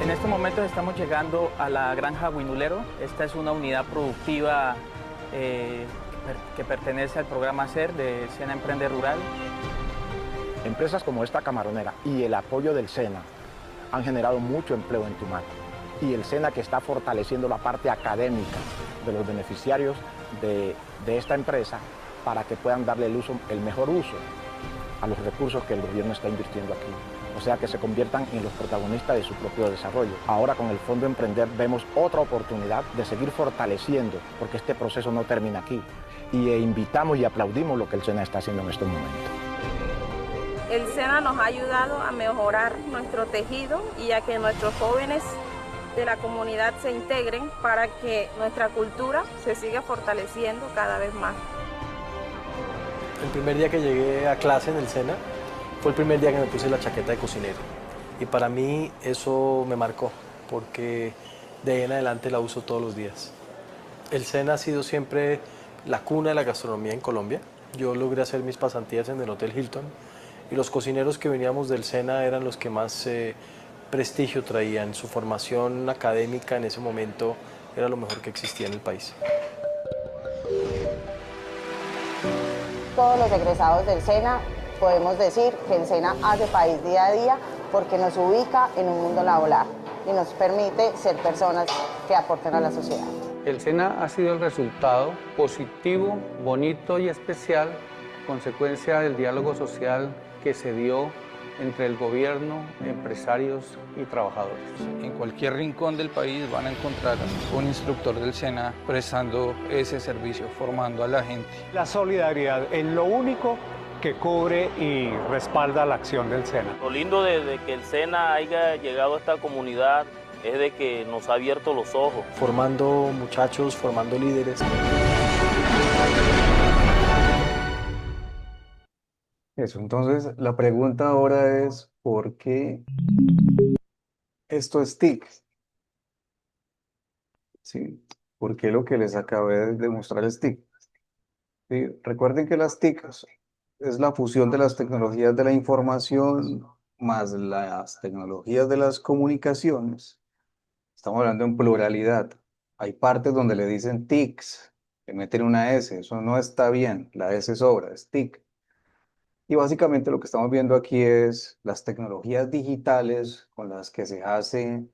En este momento estamos llegando a la granja Winulero. Esta es una unidad productiva que pertenece al programa SER de SENA Emprende Rural. Empresas como esta camaronera y el apoyo del SENA han generado mucho empleo en Tumaco. Y el SENA, que está fortaleciendo la parte académica de los beneficiarios de esta empresa para que puedan darle el mejor uso a los recursos que el gobierno está invirtiendo aquí. O sea, que se conviertan en los protagonistas de su propio desarrollo. Ahora con el Fondo Emprender vemos otra oportunidad de seguir fortaleciendo, porque este proceso no termina aquí. Y invitamos y aplaudimos lo que el SENA está haciendo en estos momentos. El SENA nos ha ayudado a mejorar nuestro tejido y a que nuestros jóvenes de la comunidad se integren para que nuestra cultura se siga fortaleciendo cada vez más. El primer día que llegué a clase en el SENA fue el primer día que me puse la chaqueta de cocinero. Y para mí eso me marcó, porque de ahí en adelante la uso todos los días. El SENA ha sido siempre la cuna de la gastronomía en Colombia. Yo logré hacer mis pasantías en el Hotel Hilton y los cocineros que veníamos del SENA eran los que más prestigio traían. Su formación académica en ese momento era lo mejor que existía en el país. Todos los egresados del SENA podemos decir que el SENA hace país día a día porque nos ubica en un mundo laboral y nos permite ser personas que aporten a la sociedad. El SENA ha sido el resultado positivo, bonito y especial, consecuencia del diálogo social que se dio entre el gobierno, empresarios y trabajadores. En cualquier rincón del país van a encontrar un instructor del SENA prestando ese servicio, formando a la gente. La solidaridad es lo único que cubre y respalda la acción del SENA. Lo lindo de que el SENA haya llegado a esta comunidad es de que nos ha abierto los ojos. Formando muchachos, formando líderes. Eso, entonces la pregunta ahora es, ¿por qué esto es TIC? ¿Sí? ¿Por qué lo que les acabé de mostrar es TIC? ¿Sí? Recuerden que las TIC es la fusión de las tecnologías de la información más las tecnologías de las comunicaciones. Estamos hablando en pluralidad. Hay partes donde le dicen TICs, le meten una S, eso no está bien, la S sobra, es TIC. Y básicamente lo que estamos viendo aquí es las tecnologías digitales con las que se hace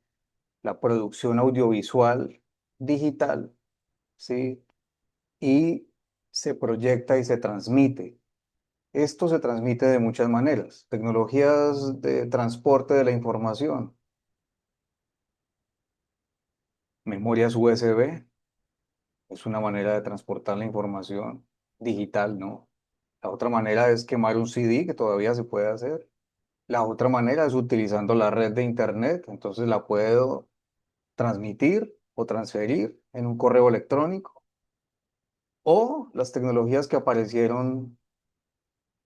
la producción audiovisual digital, ¿sí? Y se proyecta y se transmite. Esto se transmite de muchas maneras. Tecnologías de transporte de la información. Memorias USB es una manera de transportar la información digital, ¿no? La otra manera es quemar un CD, que todavía se puede hacer. La otra manera es utilizando la red de internet, entonces la puedo transmitir o transferir en un correo electrónico. O las tecnologías que aparecieron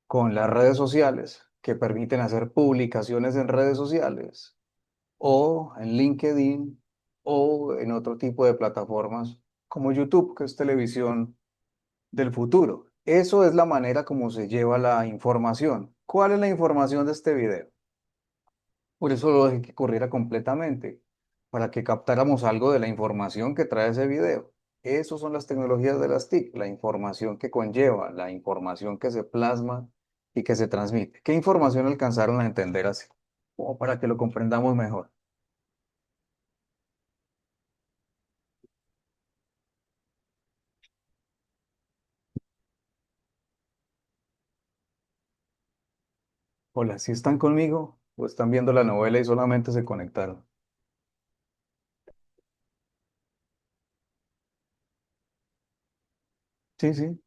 con las redes sociales, que permiten hacer publicaciones en redes sociales, o en LinkedIn, o en otro tipo de plataformas como YouTube, que es televisión del futuro. Eso es la manera como se lleva la información. ¿Cuál es la información de este video? Por eso lo dejé que corriera completamente, para que captáramos algo de la información que trae ese video. Esas son las tecnologías de las TIC, la información que conlleva, la información que se plasma y que se transmite. ¿Qué información alcanzaron a entender así? Como para que lo comprendamos mejor. Hola, ¿sí están conmigo o están viendo la novela y solamente se conectaron? Sí, sí.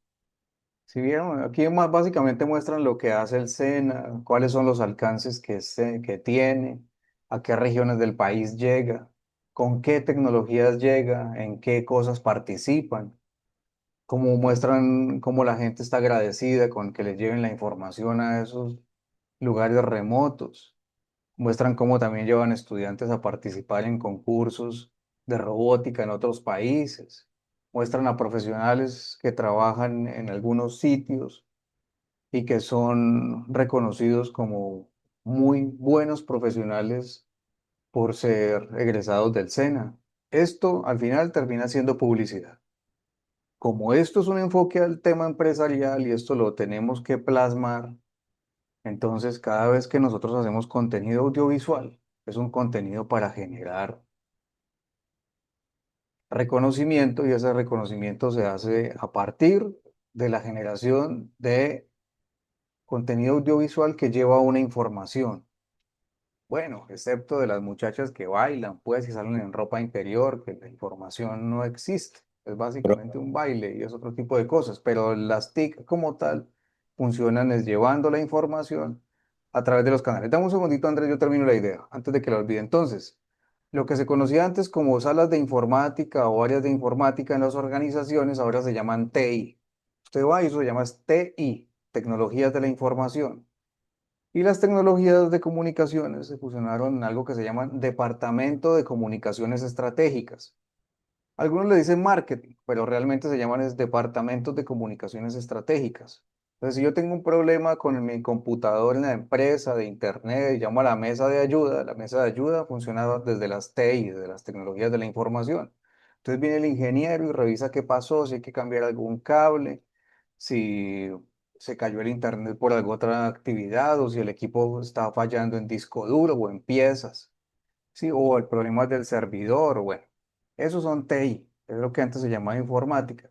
Si vieron, aquí básicamente muestran lo que hace el SENA, cuáles son los alcances que tiene, a qué regiones del país llega, con qué tecnologías llega, en qué cosas participan, cómo muestran cómo la gente está agradecida con que les lleven la información a esos lugares remotos. Muestran cómo también llevan estudiantes a participar en concursos de robótica en otros países. Muestran a profesionales que trabajan en algunos sitios y que son reconocidos como muy buenos profesionales por ser egresados del SENA. Esto al final termina siendo publicidad. Como esto es un enfoque al tema empresarial y esto lo tenemos que plasmar, entonces cada vez que nosotros hacemos contenido audiovisual, es un contenido para generar reconocimiento y ese reconocimiento se hace a partir de la generación de contenido audiovisual que lleva una información. Bueno, excepto de las muchachas que bailan, pues, y salen en ropa interior, que la información no existe. Es básicamente un baile y es otro tipo de cosas, pero las TIC como tal funcionan es llevando la información a través de los canales. Dame un segundito, Andrés, yo termino la idea, antes de que la olvide. Entonces, lo que se conocía antes como salas de informática o áreas de informática en las organizaciones, ahora se llaman TI. Usted va y eso se llama TI, Tecnologías de la Información. Y las tecnologías de comunicaciones se fusionaron en algo que se llama Departamento de Comunicaciones Estratégicas. Algunos le dicen marketing, pero realmente se llaman departamentos de comunicaciones estratégicas. Entonces, si yo tengo un problema con mi computador en la empresa de internet y llamo a la mesa de ayuda funciona desde las TI, desde las tecnologías de la información. Entonces viene el ingeniero y revisa qué pasó, si hay que cambiar algún cable, si se cayó el internet por alguna otra actividad o si el equipo está fallando en disco duro o en piezas, ¿sí? O el problema es del servidor, bueno, esos son TI, es lo que antes se llamaba informática.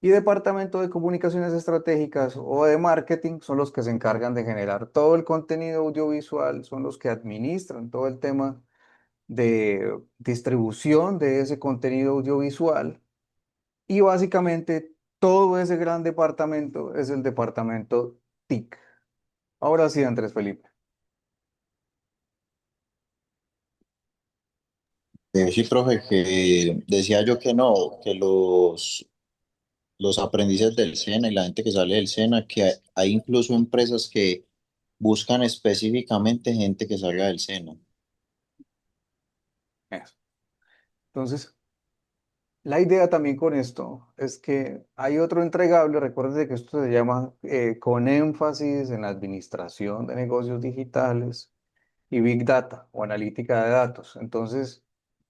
Y departamento de comunicaciones estratégicas o de marketing son los que se encargan de generar todo el contenido audiovisual, son los que administran todo el tema de distribución de ese contenido audiovisual y básicamente todo ese gran departamento es el departamento TIC. Ahora sí, Andrés Felipe. Sí, profe, que decía yo que no, que los aprendices del SENA y la gente que sale del SENA, que hay incluso empresas que buscan específicamente gente que salga del SENA. Eso. Entonces, la idea también con esto es que hay otro entregable, recuerde que esto se llama con énfasis en administración de negocios digitales y Big Data o analítica de datos. Entonces,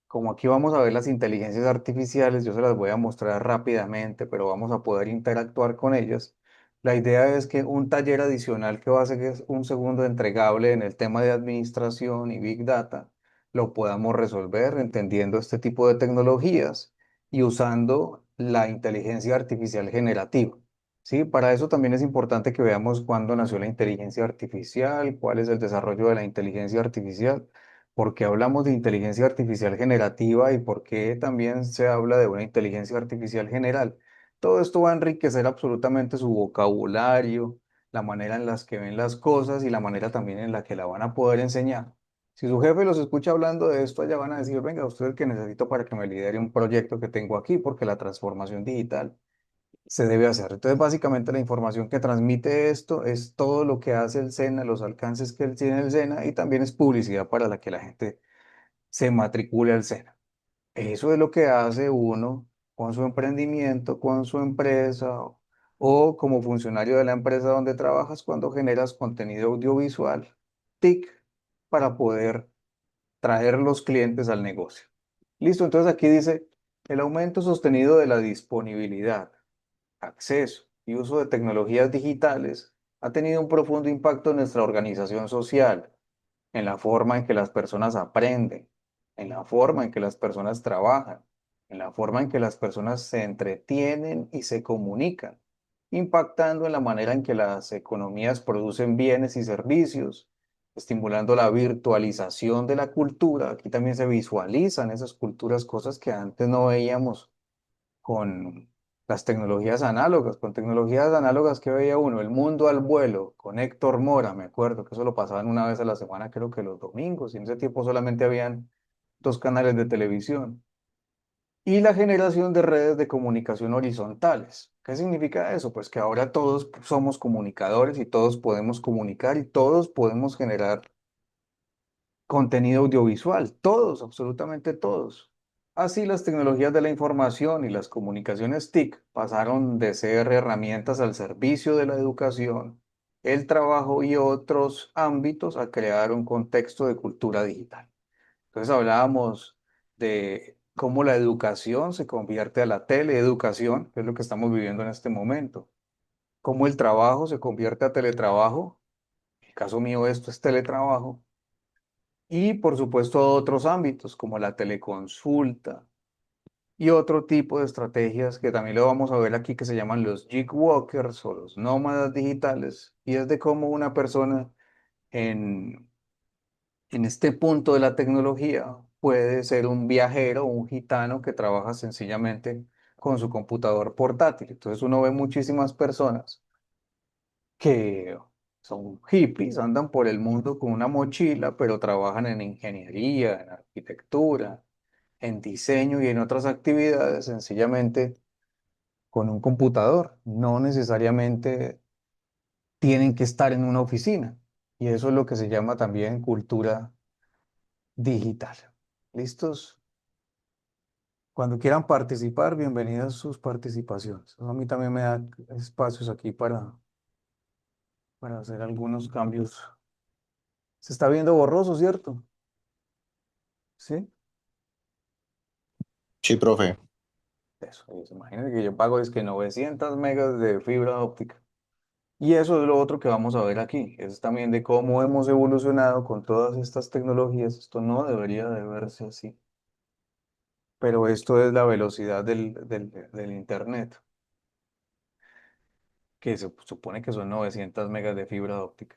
como aquí vamos a ver las inteligencias artificiales, yo se las voy a mostrar rápidamente, pero vamos a poder interactuar con ellas. La idea es que un taller adicional que va a ser que es un segundo entregable en el tema de administración y Big Data, lo podamos resolver entendiendo este tipo de tecnologías y usando la inteligencia artificial generativa. ¿Sí? Para eso también es importante que veamos cuándo nació la inteligencia artificial, cuál es el desarrollo de la inteligencia artificial, por qué hablamos de inteligencia artificial generativa y por qué también se habla de una inteligencia artificial general. Todo esto va a enriquecer absolutamente su vocabulario, la manera en las que ven las cosas y la manera también en la que la van a poder enseñar. Si su jefe los escucha hablando de esto, allá van a decir, venga, usted es el que necesito para que me lidere un proyecto que tengo aquí, porque la transformación digital se debe hacer. Entonces, básicamente la información que transmite esto es todo lo que hace el SENA, los alcances que él tiene el SENA y también es publicidad para la que la gente se matricule al SENA. Eso es lo que hace uno con su emprendimiento, con su empresa o como funcionario de la empresa donde trabajas cuando generas contenido audiovisual, TIC, para poder traer los clientes al negocio. Listo, entonces aquí dice el aumento sostenido de la disponibilidad, acceso y uso de tecnologías digitales ha tenido un profundo impacto en nuestra organización social, en la forma en que las personas aprenden, en la forma en que las personas trabajan, en la forma en que las personas se entretienen y se comunican, impactando en la manera en que las economías producen bienes y servicios, estimulando la virtualización de la cultura. Aquí también se visualizan esas culturas, cosas que antes no veíamos con las tecnologías análogas, con tecnologías análogas que veía uno, El Mundo al Vuelo, con Héctor Mora, me acuerdo que eso lo pasaban una vez a la semana, creo que los domingos, y en ese tiempo solamente habían 2 canales de televisión. Y la generación de redes de comunicación horizontales. ¿Qué significa eso? Pues que ahora todos somos comunicadores y todos podemos comunicar y todos podemos generar contenido audiovisual, todos, absolutamente todos. Así las tecnologías de la información y las comunicaciones TIC pasaron de ser herramientas al servicio de la educación el trabajo y otros ámbitos a crear un contexto de cultura digital. Entonces hablábamos de cómo la educación se convierte a la teleeducación, que es lo que estamos viviendo en este momento. Cómo el trabajo se convierte a teletrabajo. En el caso mío esto es teletrabajo. Y por supuesto otros ámbitos como la teleconsulta y otro tipo de estrategias que también lo vamos a ver aquí que se llaman los gig workers o los nómadas digitales. Y es de cómo una persona en este punto de la tecnología puede ser un viajero, un gitano que trabaja sencillamente con su computador portátil. Entonces uno ve muchísimas personas que son hippies, andan por el mundo con una mochila, pero trabajan en ingeniería, en arquitectura, en diseño y en otras actividades sencillamente con un computador. No necesariamente tienen que estar en una oficina. Y eso es lo que se llama también cultura digital. ¿Listos? Cuando quieran participar, bienvenidas sus participaciones. A mí también me da espacios aquí para hacer algunos cambios. Se está viendo borroso, ¿cierto? ¿Sí? Sí, profe. Eso, imagínense que yo pago es que 900 megas de fibra óptica. Y eso es lo otro que vamos a ver aquí. Es también de cómo hemos evolucionado con todas estas tecnologías. Esto no debería de verse así. Pero esto es la velocidad del Internet, que se supone que son 900 megas de fibra óptica.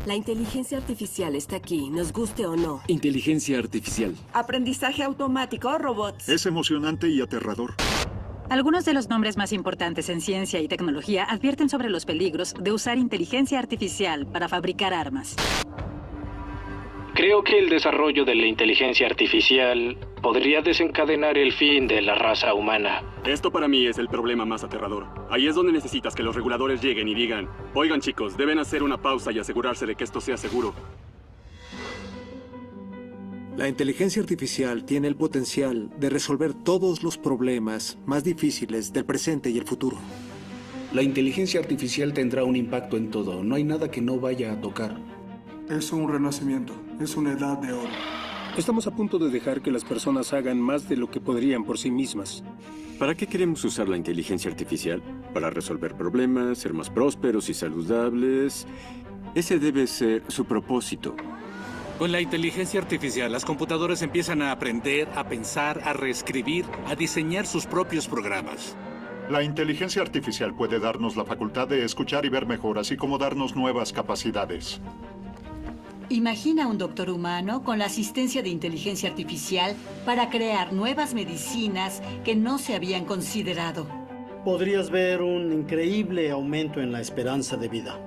La inteligencia artificial está aquí, nos guste o no. Inteligencia artificial. Aprendizaje automático, robots. Es emocionante y aterrador. Algunos de los nombres más importantes en ciencia y tecnología advierten sobre los peligros de usar inteligencia artificial para fabricar armas. Creo que el desarrollo de la inteligencia artificial podría desencadenar el fin de la raza humana. Esto para mí es el problema más aterrador. Ahí es donde necesitas que los reguladores lleguen y digan: oigan chicos, deben hacer una pausa y asegurarse de que esto sea seguro. La inteligencia artificial tiene el potencial de resolver todos los problemas más difíciles del presente y el futuro. La inteligencia artificial tendrá un impacto en todo. No hay nada que no vaya a tocar. Es un renacimiento, es una edad de oro. Estamos a punto de dejar que las personas hagan más de lo que podrían por sí mismas. ¿Para qué queremos usar la inteligencia artificial? Para resolver problemas, ser más prósperos y saludables. Ese debe ser su propósito. Con la inteligencia artificial, las computadoras empiezan a aprender, a pensar, a reescribir, a diseñar sus propios programas. La inteligencia artificial puede darnos la facultad de escuchar y ver mejor, así como darnos nuevas capacidades. Imagina un doctor humano con la asistencia de inteligencia artificial para crear nuevas medicinas que no se habían considerado. Podrías ver un increíble aumento en la esperanza de vida.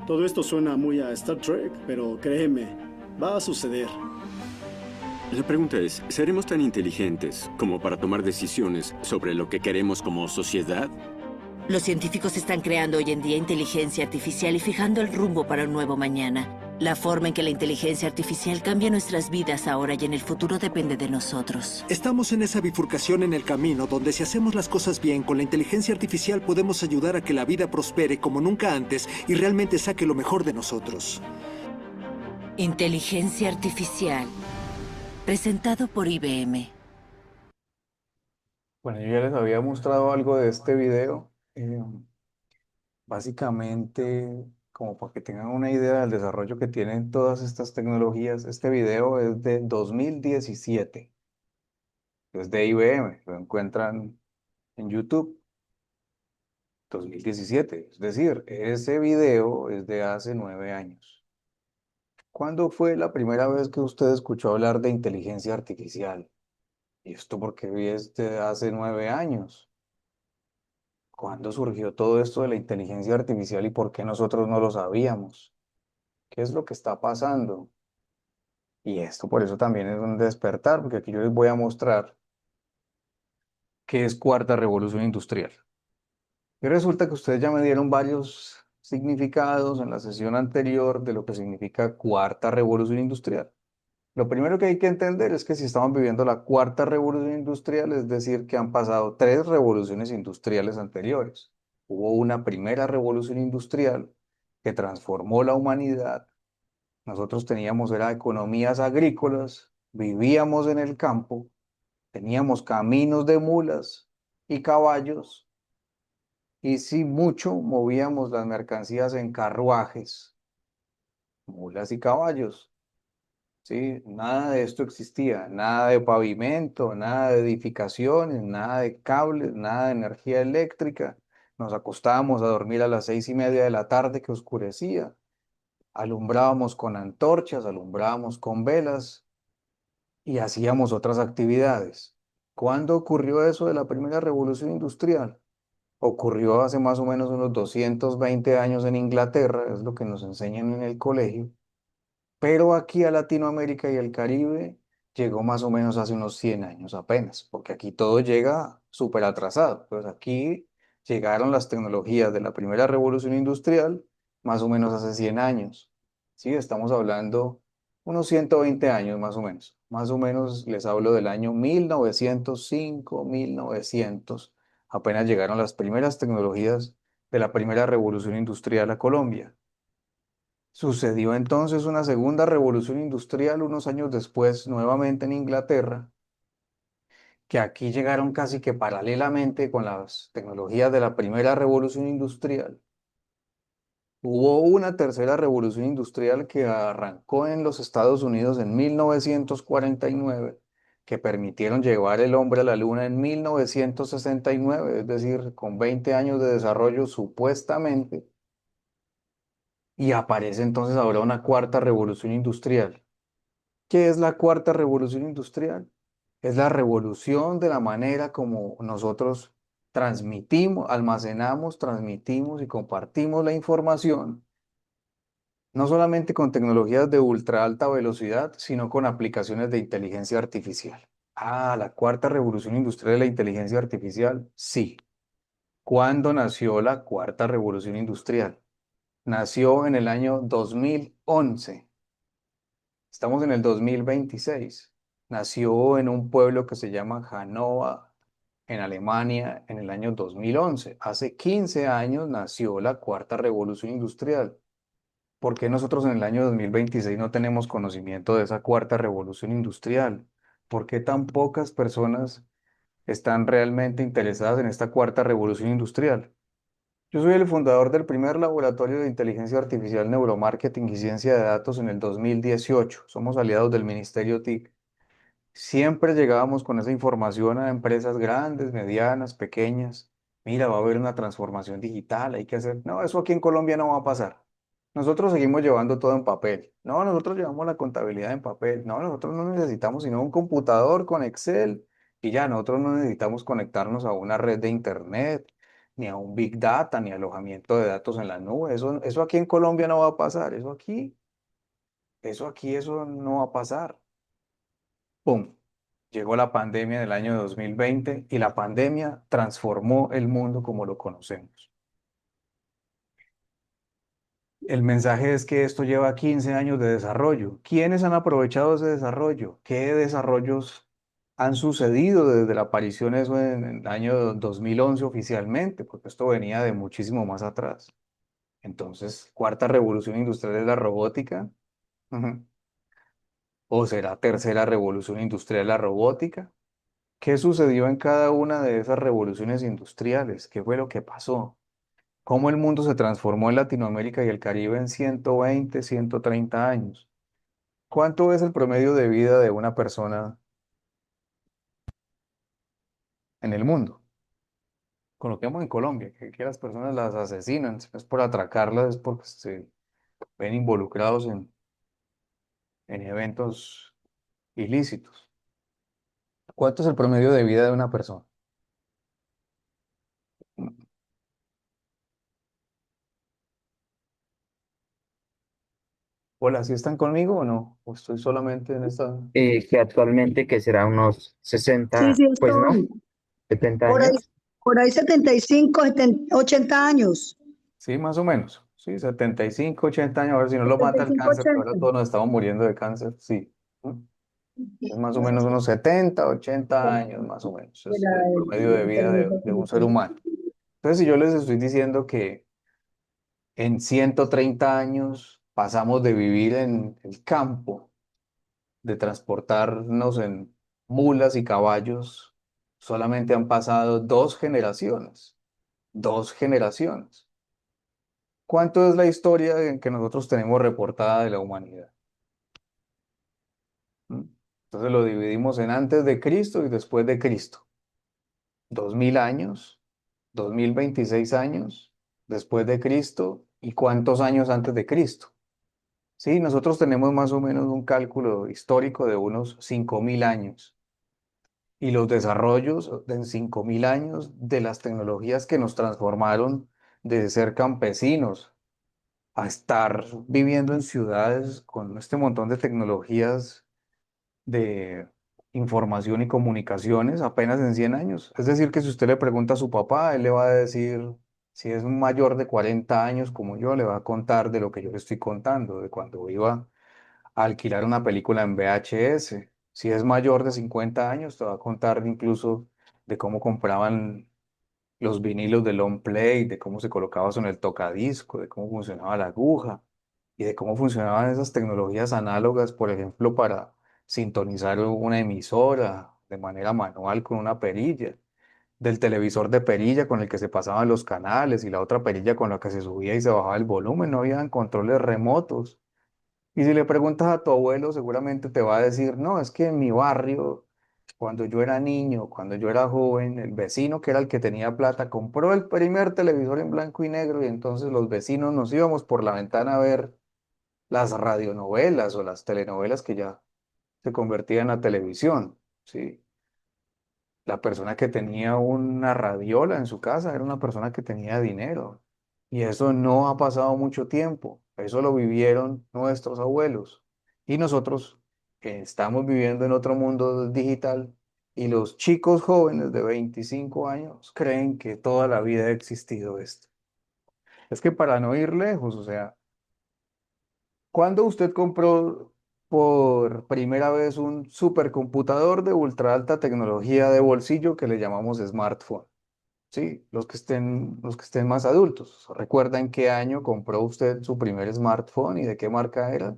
Todo esto suena muy a Star Trek, pero créeme, va a suceder. La pregunta es, ¿seremos tan inteligentes como para tomar decisiones sobre lo que queremos como sociedad? Los científicos están creando hoy en día inteligencia artificial y fijando el rumbo para un nuevo mañana. La forma en que la inteligencia artificial cambia nuestras vidas ahora y en el futuro depende de nosotros. Estamos en esa bifurcación en el camino donde si hacemos las cosas bien con la inteligencia artificial podemos ayudar a que la vida prospere como nunca antes y realmente saque lo mejor de nosotros. Inteligencia artificial. Presentado por IBM. Bueno, yo ya les había mostrado algo de este video. Básicamente, como para que tengan una idea del desarrollo que tienen todas estas tecnologías, este video es de 2017. Es de IBM, lo encuentran en YouTube. 2017, es decir, ese video es de hace 9 años. ¿Cuándo fue la primera vez que usted escuchó hablar de inteligencia artificial? Y esto porque es de hace 9 años. ¿Cuándo surgió todo esto de la inteligencia artificial y por qué nosotros no lo sabíamos? ¿Qué es lo que está pasando? Y esto por eso también es un despertar, porque aquí yo les voy a mostrar qué es cuarta revolución industrial. Y resulta que ustedes ya me dieron varios significados en la sesión anterior de lo que significa cuarta revolución industrial. Lo primero que hay que entender es que si estamos viviendo la cuarta revolución industrial, es decir, que han pasado 3 revoluciones industriales anteriores. Hubo una primera revolución industrial que transformó la humanidad. Nosotros teníamos, era economías agrícolas, vivíamos en el campo, teníamos caminos de mulas y caballos, y si mucho movíamos las mercancías en carruajes, mulas y caballos. ¿Sí? Nada de esto existía, nada de pavimento, nada de edificaciones, nada de cables, nada de energía eléctrica. Nos acostábamos a dormir a las 6:30 de la tarde que oscurecía. Alumbrábamos con antorchas, alumbrábamos con velas y hacíamos otras actividades. ¿Cuándo ocurrió eso de la primera revolución industrial? Ocurrió hace más o menos unos 220 años en Inglaterra, es lo que nos enseñan en el colegio. Pero aquí a Latinoamérica y el Caribe llegó más o menos hace unos 100 años apenas, porque aquí todo llega súper atrasado. Pues aquí llegaron las tecnologías de la primera revolución industrial más o menos hace 100 años. Sí, estamos hablando unos 120 años más o menos. Más o menos les hablo del año 1905, 1900. Apenas llegaron las primeras tecnologías de la primera revolución industrial a Colombia. Sucedió entonces una segunda revolución industrial unos años después, nuevamente en Inglaterra, que aquí llegaron casi que paralelamente con las tecnologías de la primera revolución industrial. Hubo una tercera revolución industrial que arrancó en los Estados Unidos en 1949, que permitieron llevar el hombre a la luna en 1969, es decir, con 20 años de desarrollo supuestamente. Y aparece entonces ahora una cuarta revolución industrial. ¿Qué es la cuarta revolución industrial? Es la revolución de la manera como nosotros transmitimos, almacenamos, transmitimos y compartimos la información, no solamente con tecnologías de ultra alta velocidad, sino con aplicaciones de inteligencia artificial. Ah, la cuarta revolución industrial de la inteligencia artificial, sí. ¿Cuándo nació la cuarta revolución industrial? Nació en el año 2011. Estamos en el 2026. Nació en un pueblo que se llama Hannover, en Alemania, en el año 2011. Hace 15 años nació la cuarta revolución industrial. ¿Por qué nosotros en el año 2026 no tenemos conocimiento de esa cuarta revolución industrial? ¿Por qué tan pocas personas están realmente interesadas en esta cuarta revolución industrial? Yo soy el fundador del primer laboratorio de inteligencia artificial, neuromarketing y ciencia de datos en el 2018. Somos aliados del Ministerio TIC. Siempre llegábamos con esa información a empresas grandes, medianas, pequeñas. Mira, va a haber una transformación digital, hay que hacer. No, eso aquí en Colombia no va a pasar. Nosotros seguimos llevando todo en papel. No, nosotros llevamos la contabilidad en papel. No, nosotros no necesitamos sino un computador con Excel y ya, nosotros no necesitamos conectarnos a una red de Internet, ni a un Big Data, ni alojamiento de datos en la nube. Eso aquí en Colombia no va a pasar. Eso no va a pasar. ¡Pum! Llegó la pandemia del año 2020 y la pandemia transformó el mundo como lo conocemos. El mensaje es que esto lleva 15 años de desarrollo. ¿Quiénes han aprovechado ese desarrollo? ¿Qué desarrollos han sucedido desde la aparición de eso en el año 2011 oficialmente? Porque esto venía de muchísimo más atrás. Entonces, cuarta revolución industrial es la robótica. ¿O será tercera revolución industrial la robótica? ¿Qué sucedió en cada una de esas revoluciones industriales? ¿Qué fue lo que pasó? ¿Cómo el mundo se transformó en Latinoamérica y el Caribe en 120, 130 años? ¿Cuánto es el promedio de vida de una persona en el mundo? Coloquemos en Colombia, que las personas las asesinan, es por atracarlas, es porque se ven involucrados en eventos ilícitos. ¿Cuánto es el promedio de vida de una persona? Hola, ¿sí están conmigo o no? ¿O estoy solamente en esta...? Que actualmente que será unos Sí, 60, sí, pues no, estoy. 70 Por ahí, años. por ahí 75, 80 años. Sí, más o menos. Sí, 75, 80 años, a ver si no lo mata el 75, cáncer, que ahora 80. todos nos estamos muriendo de cáncer, sí. Es más o menos unos 70, 80 años, más o menos, De es el promedio de vida de un ser humano. Entonces, si yo les estoy diciendo que en 130 años pasamos de vivir en el campo, de transportarnos en mulas y caballos, solamente han pasado 2 generaciones, 2 generaciones. ¿Cuánto es la historia en que nosotros tenemos reportada de la humanidad? ¿Mm? Entonces lo dividimos en antes de Cristo y después de Cristo. 2000 años, 2026 años después de Cristo y cuántos años antes de Cristo. Sí, nosotros tenemos más o menos un cálculo histórico de unos 5000 años. Y los desarrollos en 5000 años de las tecnologías que nos transformaron de ser campesinos a estar viviendo en ciudades con este montón de tecnologías de información y comunicaciones apenas en 100 años. Es decir, que si usted le pregunta a su papá, él le va a decir, si es un mayor de 40 años como yo, le va a contar de lo que yo le estoy contando, de cuando iba a alquilar una película en VHS. Si es mayor de 50 años, te va a contar incluso de cómo compraban los vinilos de long play, de cómo se colocaba eso en el tocadisco, de cómo funcionaba la aguja y de cómo funcionaban esas tecnologías análogas, por ejemplo, para sintonizar una emisora de manera manual con una perilla, del televisor de perilla con el que se pasaban los canales y la otra perilla con la que se subía y se bajaba el volumen. No habían controles remotos. Y si le preguntas a tu abuelo, seguramente te va a decir, no, es que en mi barrio, cuando yo era niño, cuando yo era joven, el vecino que era el que tenía plata compró el primer televisor en blanco y negro y entonces los vecinos nos íbamos por la ventana a ver las radionovelas o las telenovelas que ya se convertían a televisión, ¿sí? La persona que tenía una radiola en su casa era una persona que tenía dinero. Y eso no ha pasado mucho tiempo. Eso lo vivieron nuestros abuelos. Y nosotros estamos viviendo en otro mundo digital y los chicos jóvenes de 25 años creen que toda la vida ha existido esto. Es que para no ir lejos, o sea, ¿cuándo usted compró por primera vez un supercomputador de ultra alta tecnología de bolsillo que le llamamos smartphone? Sí, los que estén más adultos. ¿Recuerda en qué año compró usted su primer smartphone y de qué marca era?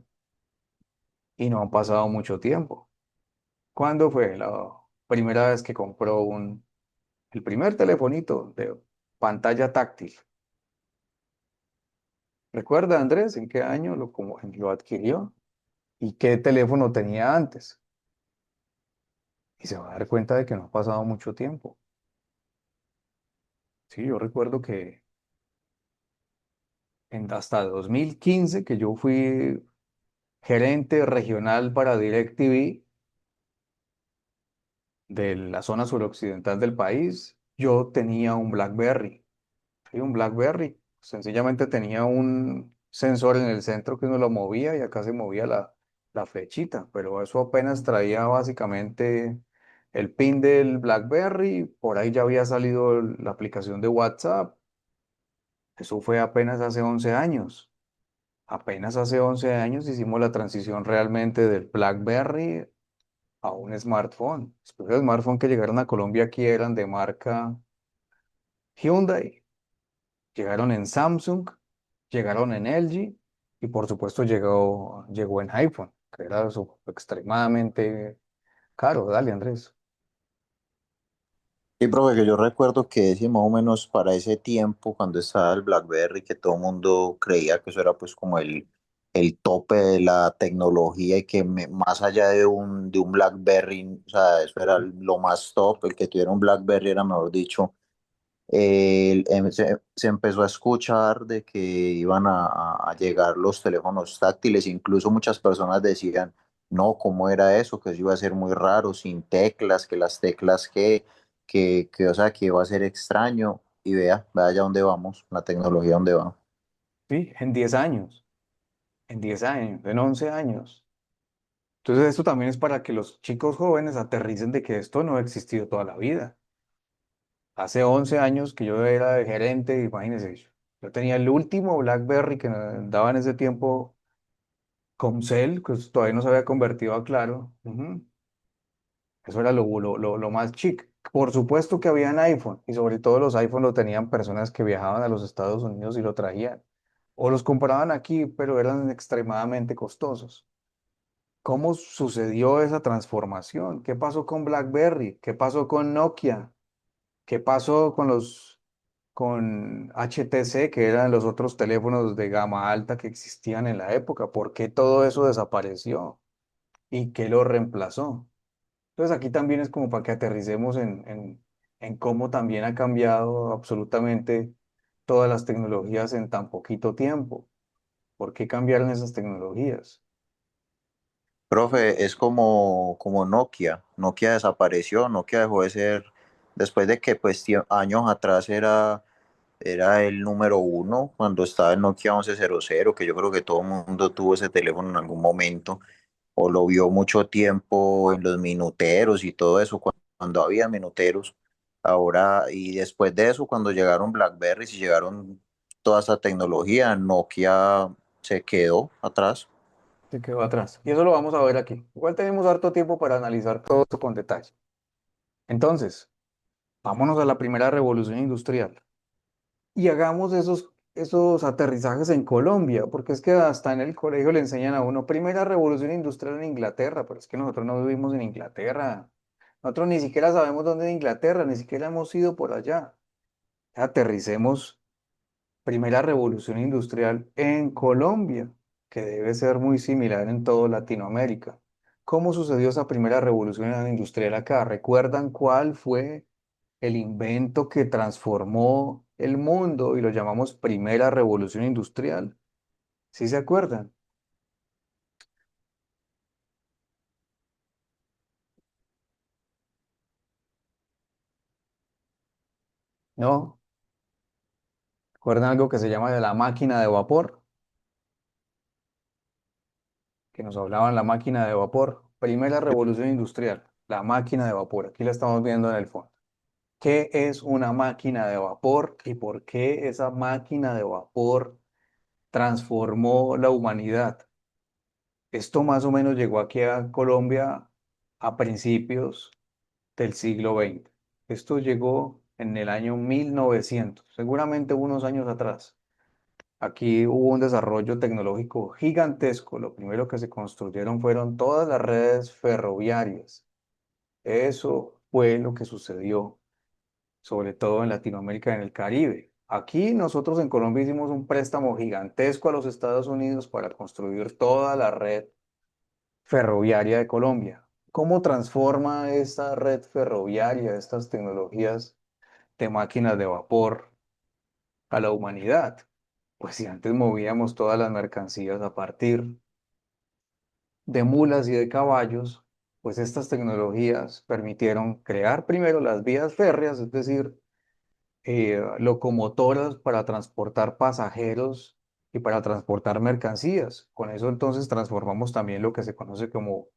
Y no ha pasado mucho tiempo. ¿Cuándo fue la primera vez que compró el primer telefonito de pantalla táctil? ¿Recuerda, Andrés, en qué año lo adquirió? ¿Y qué teléfono tenía antes? Y se va a dar cuenta de que no ha pasado mucho tiempo. Sí, yo recuerdo que hasta 2015, que yo fui gerente regional para DirecTV de la zona suroccidental del país, yo tenía un BlackBerry. Sí, un BlackBerry. Sencillamente tenía un sensor en el centro que uno lo movía y acá se movía la flechita, pero eso apenas traía básicamente el pin del BlackBerry, por ahí ya había salido la aplicación de WhatsApp. Eso fue apenas hace 11 años. Apenas hace 11 años hicimos la transición realmente del BlackBerry a un smartphone. Los primeros smartphones que llegaron a Colombia aquí eran de marca Hyundai, llegaron en Samsung, llegaron en LG y por supuesto llegó en iPhone, que era extremadamente caro. Dale, Andrés. Sí, profe, que yo recuerdo que sí, más o menos para ese tiempo, cuando estaba el BlackBerry, que todo el mundo creía que eso era pues como el tope de la tecnología y que más allá de un BlackBerry, o sea, eso era lo más top, el que tuviera un BlackBerry era, mejor dicho, se empezó a escuchar de que iban a llegar los teléfonos táctiles, incluso muchas personas decían, no, ¿cómo era eso? Que eso iba a ser muy raro, sin teclas, que las teclas o sea, que iba a ser extraño, y vea ya dónde vamos, la tecnología dónde va. Sí, en 10 años, en 10 años, en 11 años. Entonces esto también es para que los chicos jóvenes aterricen de que esto no ha existido toda la vida. Hace 11 años que yo era gerente, imagínense, yo tenía el último BlackBerry que daba en ese tiempo Comcel, que todavía no se había convertido a Claro. Ujú. Eso era lo más chic. Por supuesto que habían iPhone, y sobre todo los iPhone lo tenían personas que viajaban a los Estados Unidos y lo traían, o los compraban aquí, pero eran extremadamente costosos. ¿Cómo sucedió esa transformación? ¿Qué pasó con BlackBerry? ¿Qué pasó con Nokia? ¿Qué pasó con HTC, que eran los otros teléfonos de gama alta que existían en la época? ¿Por qué todo eso desapareció? ¿Y qué lo reemplazó? Entonces aquí también es como para que aterricemos en cómo también ha cambiado absolutamente todas las tecnologías en tan poquito tiempo. ¿Por qué cambiaron esas tecnologías? Profe, es como Nokia. Nokia desapareció, Nokia dejó de ser, después de que pues años atrás era el número uno, cuando estaba el Nokia 1100, que yo creo que todo el mundo tuvo ese teléfono en algún momento, o lo vio mucho tiempo en los minuteros y todo eso, cuando había minuteros. Ahora, y después de eso, cuando llegaron BlackBerry y llegaron toda esa tecnología, Nokia se quedó atrás. Se quedó atrás. Y eso lo vamos a ver aquí. Igual tenemos harto tiempo para analizar todo esto con detalle. Entonces, vámonos a la primera revolución industrial y hagamos esos aterrizajes en Colombia, porque es que hasta en el colegio le enseñan a uno primera revolución industrial en Inglaterra, pero es que nosotros no vivimos en Inglaterra. Nosotros ni siquiera sabemos dónde es Inglaterra, ni siquiera hemos ido por allá. Aterricemos primera revolución industrial en Colombia, que debe ser muy similar en toda Latinoamérica. ¿Cómo sucedió esa primera revolución industrial acá? ¿Recuerdan cuál fue el invento que transformó el mundo y lo llamamos primera revolución industrial? ¿Sí se acuerdan? ¿No? ¿Recuerdan algo que se llama de la máquina de vapor? Que nos hablaban la máquina de vapor. Primera revolución industrial, la máquina de vapor. Aquí la estamos viendo en el fondo. ¿Qué es una máquina de vapor y por qué esa máquina de vapor transformó la humanidad? Esto más o menos llegó aquí a Colombia a principios del siglo XX. Esto llegó en el año 1900, seguramente unos años atrás. Aquí hubo un desarrollo tecnológico gigantesco. Lo primero que se construyeron fueron todas las redes ferroviarias. Eso fue lo que sucedió, sobre todo en Latinoamérica y en el Caribe. Aquí nosotros en Colombia hicimos un préstamo gigantesco a los Estados Unidos para construir toda la red ferroviaria de Colombia. ¿Cómo transforma esta red ferroviaria, estas tecnologías de máquinas de vapor a la humanidad? Pues si antes movíamos todas las mercancías a partir de mulas y de caballos, pues estas tecnologías permitieron crear primero las vías férreas, es decir, locomotoras para transportar pasajeros y para transportar mercancías. Con eso entonces transformamos también lo que se conoce como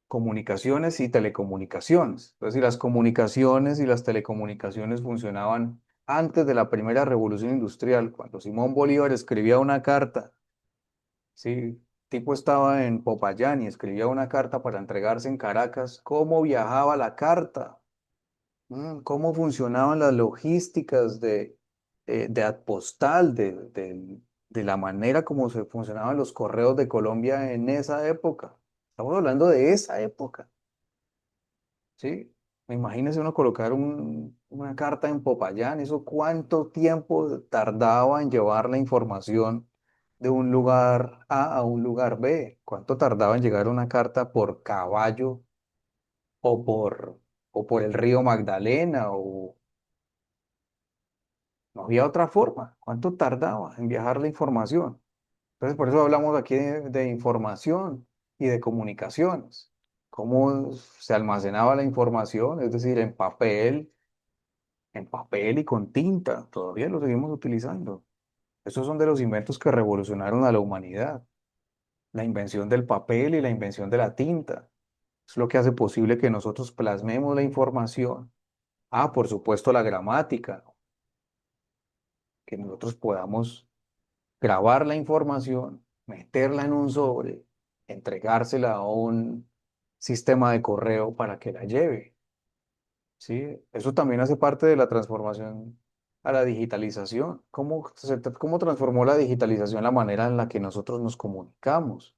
comunicaciones y telecomunicaciones. Entonces, si las comunicaciones y las telecomunicaciones funcionaban antes de la primera revolución industrial, cuando Simón Bolívar escribía una carta, sí, el tipo estaba en Popayán y escribía una carta para entregarse en Caracas, ¿cómo viajaba la carta? ¿Cómo funcionaban las logísticas de postal, de la manera como se funcionaban los correos de Colombia en esa época? Estamos hablando de esa época, ¿sí? Imagínese uno colocar una carta en Popayán, ¿eso cuánto tiempo tardaba en llevar la información de un lugar A a un lugar B? ¿Cuánto tardaba en llegar una carta por caballo o por el río Magdalena? O no había otra forma. ¿Cuánto tardaba en viajar la información? Entonces, por eso hablamos aquí de información y de comunicaciones. Cómo se almacenaba la información, es decir, en papel y con tinta. Todavía lo seguimos utilizando. Esos son de los inventos que revolucionaron a la humanidad. La invención del papel y la invención de la tinta. Es lo que hace posible que nosotros plasmemos la información. Ah, por supuesto, la gramática, ¿no? Que nosotros podamos grabar la información, meterla en un sobre, entregársela a un sistema de correo para que la lleve. ¿sí? Eso también hace parte de la transformación a la digitalización. ¿Cómo transformó la digitalización la manera en la que nosotros nos comunicamos?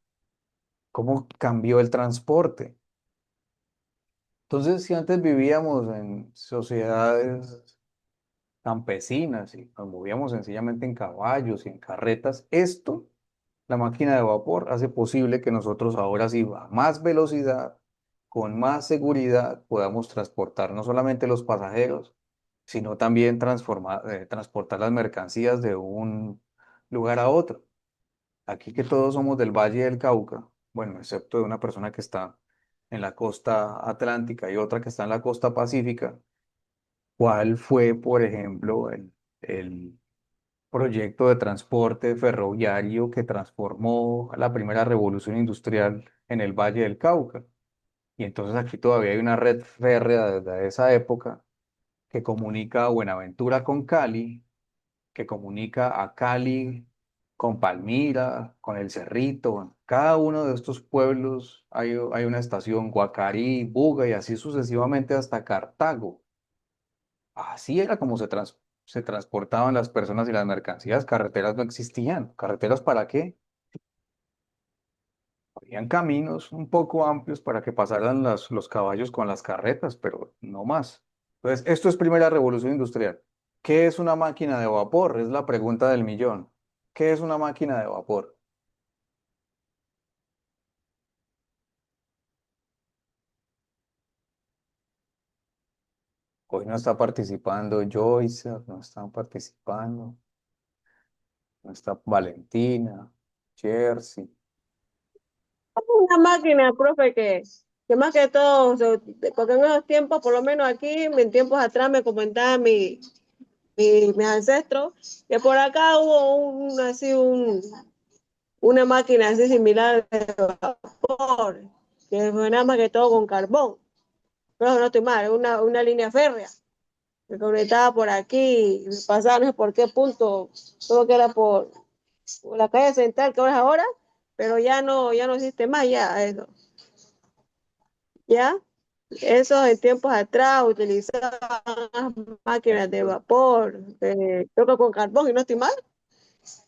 ¿Cómo cambió el transporte? Entonces, si antes vivíamos en sociedades campesinas y nos movíamos sencillamente en caballos y en carretas, la máquina de vapor, hace posible que nosotros ahora sí a más velocidad, con más seguridad, podamos transportar no solamente los pasajeros, sino también transportar las mercancías de un lugar a otro. Aquí que todos somos del Valle del Cauca, bueno, excepto de una persona que está en la costa atlántica y otra que está en la costa pacífica, ¿cuál fue, por ejemplo, el proyecto de transporte ferroviario que transformó la primera revolución industrial en el Valle del Cauca? Y entonces aquí todavía hay una red férrea desde esa época que comunica a Buenaventura con Cali, que comunica a Cali con Palmira, con El Cerrito. En cada uno de estos pueblos hay una estación, Guacarí, Buga y así sucesivamente hasta Cartago. Así era como se transportaban las personas y las mercancías. Carreteras no existían. ¿Carreteras para qué? Habían caminos un poco amplios para que pasaran los caballos con las carretas, pero no más. Entonces, esto es primera revolución industrial. ¿Qué es una máquina de vapor? Es la pregunta del millón. ¿Qué es una máquina de vapor? Hoy no está participando Joyce, no están participando, no está Valentina, Jersey. Una máquina, profe, que más que todo, porque en esos tiempos, por lo menos aquí, en tiempos atrás me comentaban mis ancestros, que por acá hubo una máquina así similar de vapor, que fue nada más que todo con carbón. Pero no estoy mal, una línea férrea que conectaba por aquí, y pasaba no sé por qué punto, solo que era por la calle central que ahora es ahora, pero ya no existe más ya eso. ¿Ya? Eso en tiempos atrás utilizaban máquinas de vapor, creo que con carbón y no estoy mal.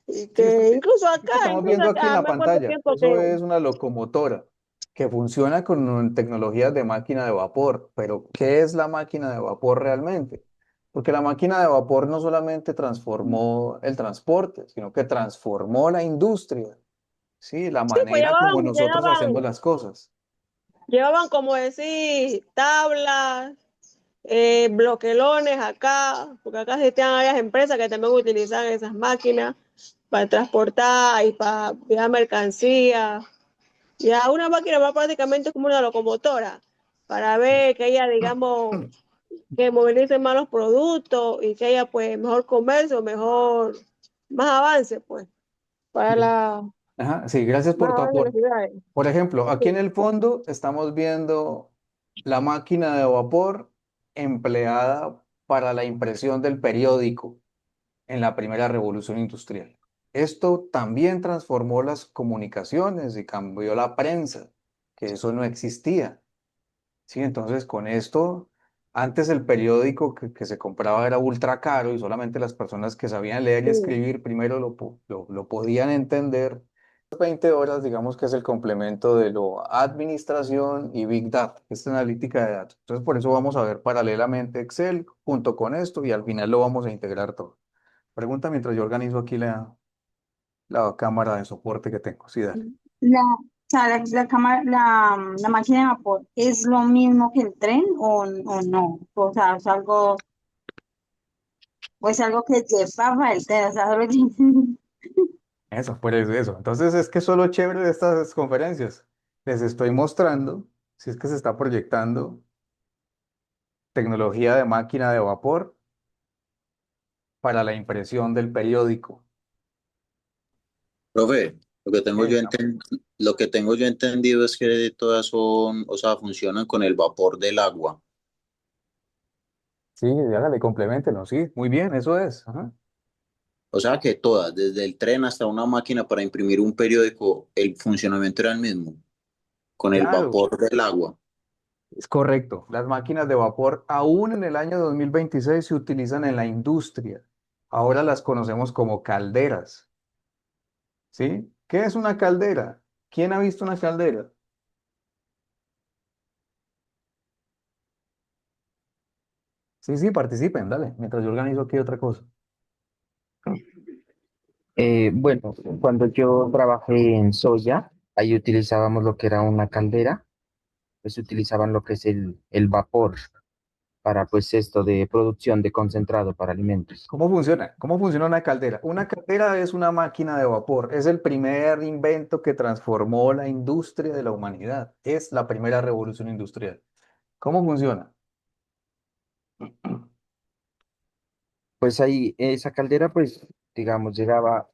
Y que incluso Estamos viendo aquí en la me acuerdo pantalla. tiempo Eso que es una locomotora que funciona con tecnologías de máquina de vapor. Pero, ¿qué es la máquina de vapor realmente? Porque la máquina de vapor no solamente transformó el transporte, sino que transformó la industria, ¿sí? La sí, pues manera como nosotros hacemos las cosas. llevaban como decir tablas, bloquelones acá, porque acá existían varias empresas que también utilizaban esas máquinas para transportar y para enviar mercancía. Ya una máquina va prácticamente como una locomotora para ver que ella, digamos, que movilice más los productos y que haya pues mejor comercio, más avance pues para la Ajá, sí, gracias más por tu avance en las aporte. ciudades. Por ejemplo, aquí en Sí. el fondo estamos viendo la máquina de vapor empleada para la impresión del periódico en la primera revolución industrial. Esto también transformó las comunicaciones y cambió la prensa, que eso no existía. Sí, entonces con esto, antes el periódico que se compraba era ultra caro y solamente las personas que sabían leer y escribir primero lo podían entender. 20 horas, digamos que es el complemento de lo administración y Big Data, esta analítica de datos. Entonces, por eso vamos a ver paralelamente Excel junto con esto y al final lo vamos a integrar todo. Pregunta mientras yo organizo aquí la cámara de soporte que tengo. Sí, dale. O sea, la máquina de vapor, ¿es lo mismo que el tren o no? O sea, es algo que lleva el tren, o sea, solo Eso, por eso. Entonces, es que eso es lo chévere de estas conferencias. Les estoy mostrando, si es que se está proyectando, tecnología de máquina de vapor para la impresión del periódico. Profe, lo que tengo yo entendido es que todas son, o sea, funcionan con el vapor del agua. Sí, hágale, compleméntenlo, sí, muy bien, eso es. Ajá. O sea que todas, desde el tren hasta una máquina para imprimir un periódico, el funcionamiento era el mismo, con el Claro, vapor del agua. Es correcto. Las máquinas de vapor, aún en el año 2026, se utilizan en la industria. Ahora las conocemos como calderas. ¿Sí? ¿Qué es una caldera? ¿Quién ha visto una caldera? Sí, sí, participen, dale, mientras yo organizo aquí otra cosa. Bueno, cuando yo trabajé en soya, ahí utilizábamos lo que era una caldera, pues utilizaban lo que es el vapor para pues esto de producción de concentrado para alimentos. ¿Cómo funciona? ¿Cómo funciona una caldera? Una caldera es una máquina de vapor, es el primer invento que transformó la industria de la humanidad, es la primera revolución industrial. ¿Cómo funciona? Pues ahí esa caldera, pues, digamos, llegaba,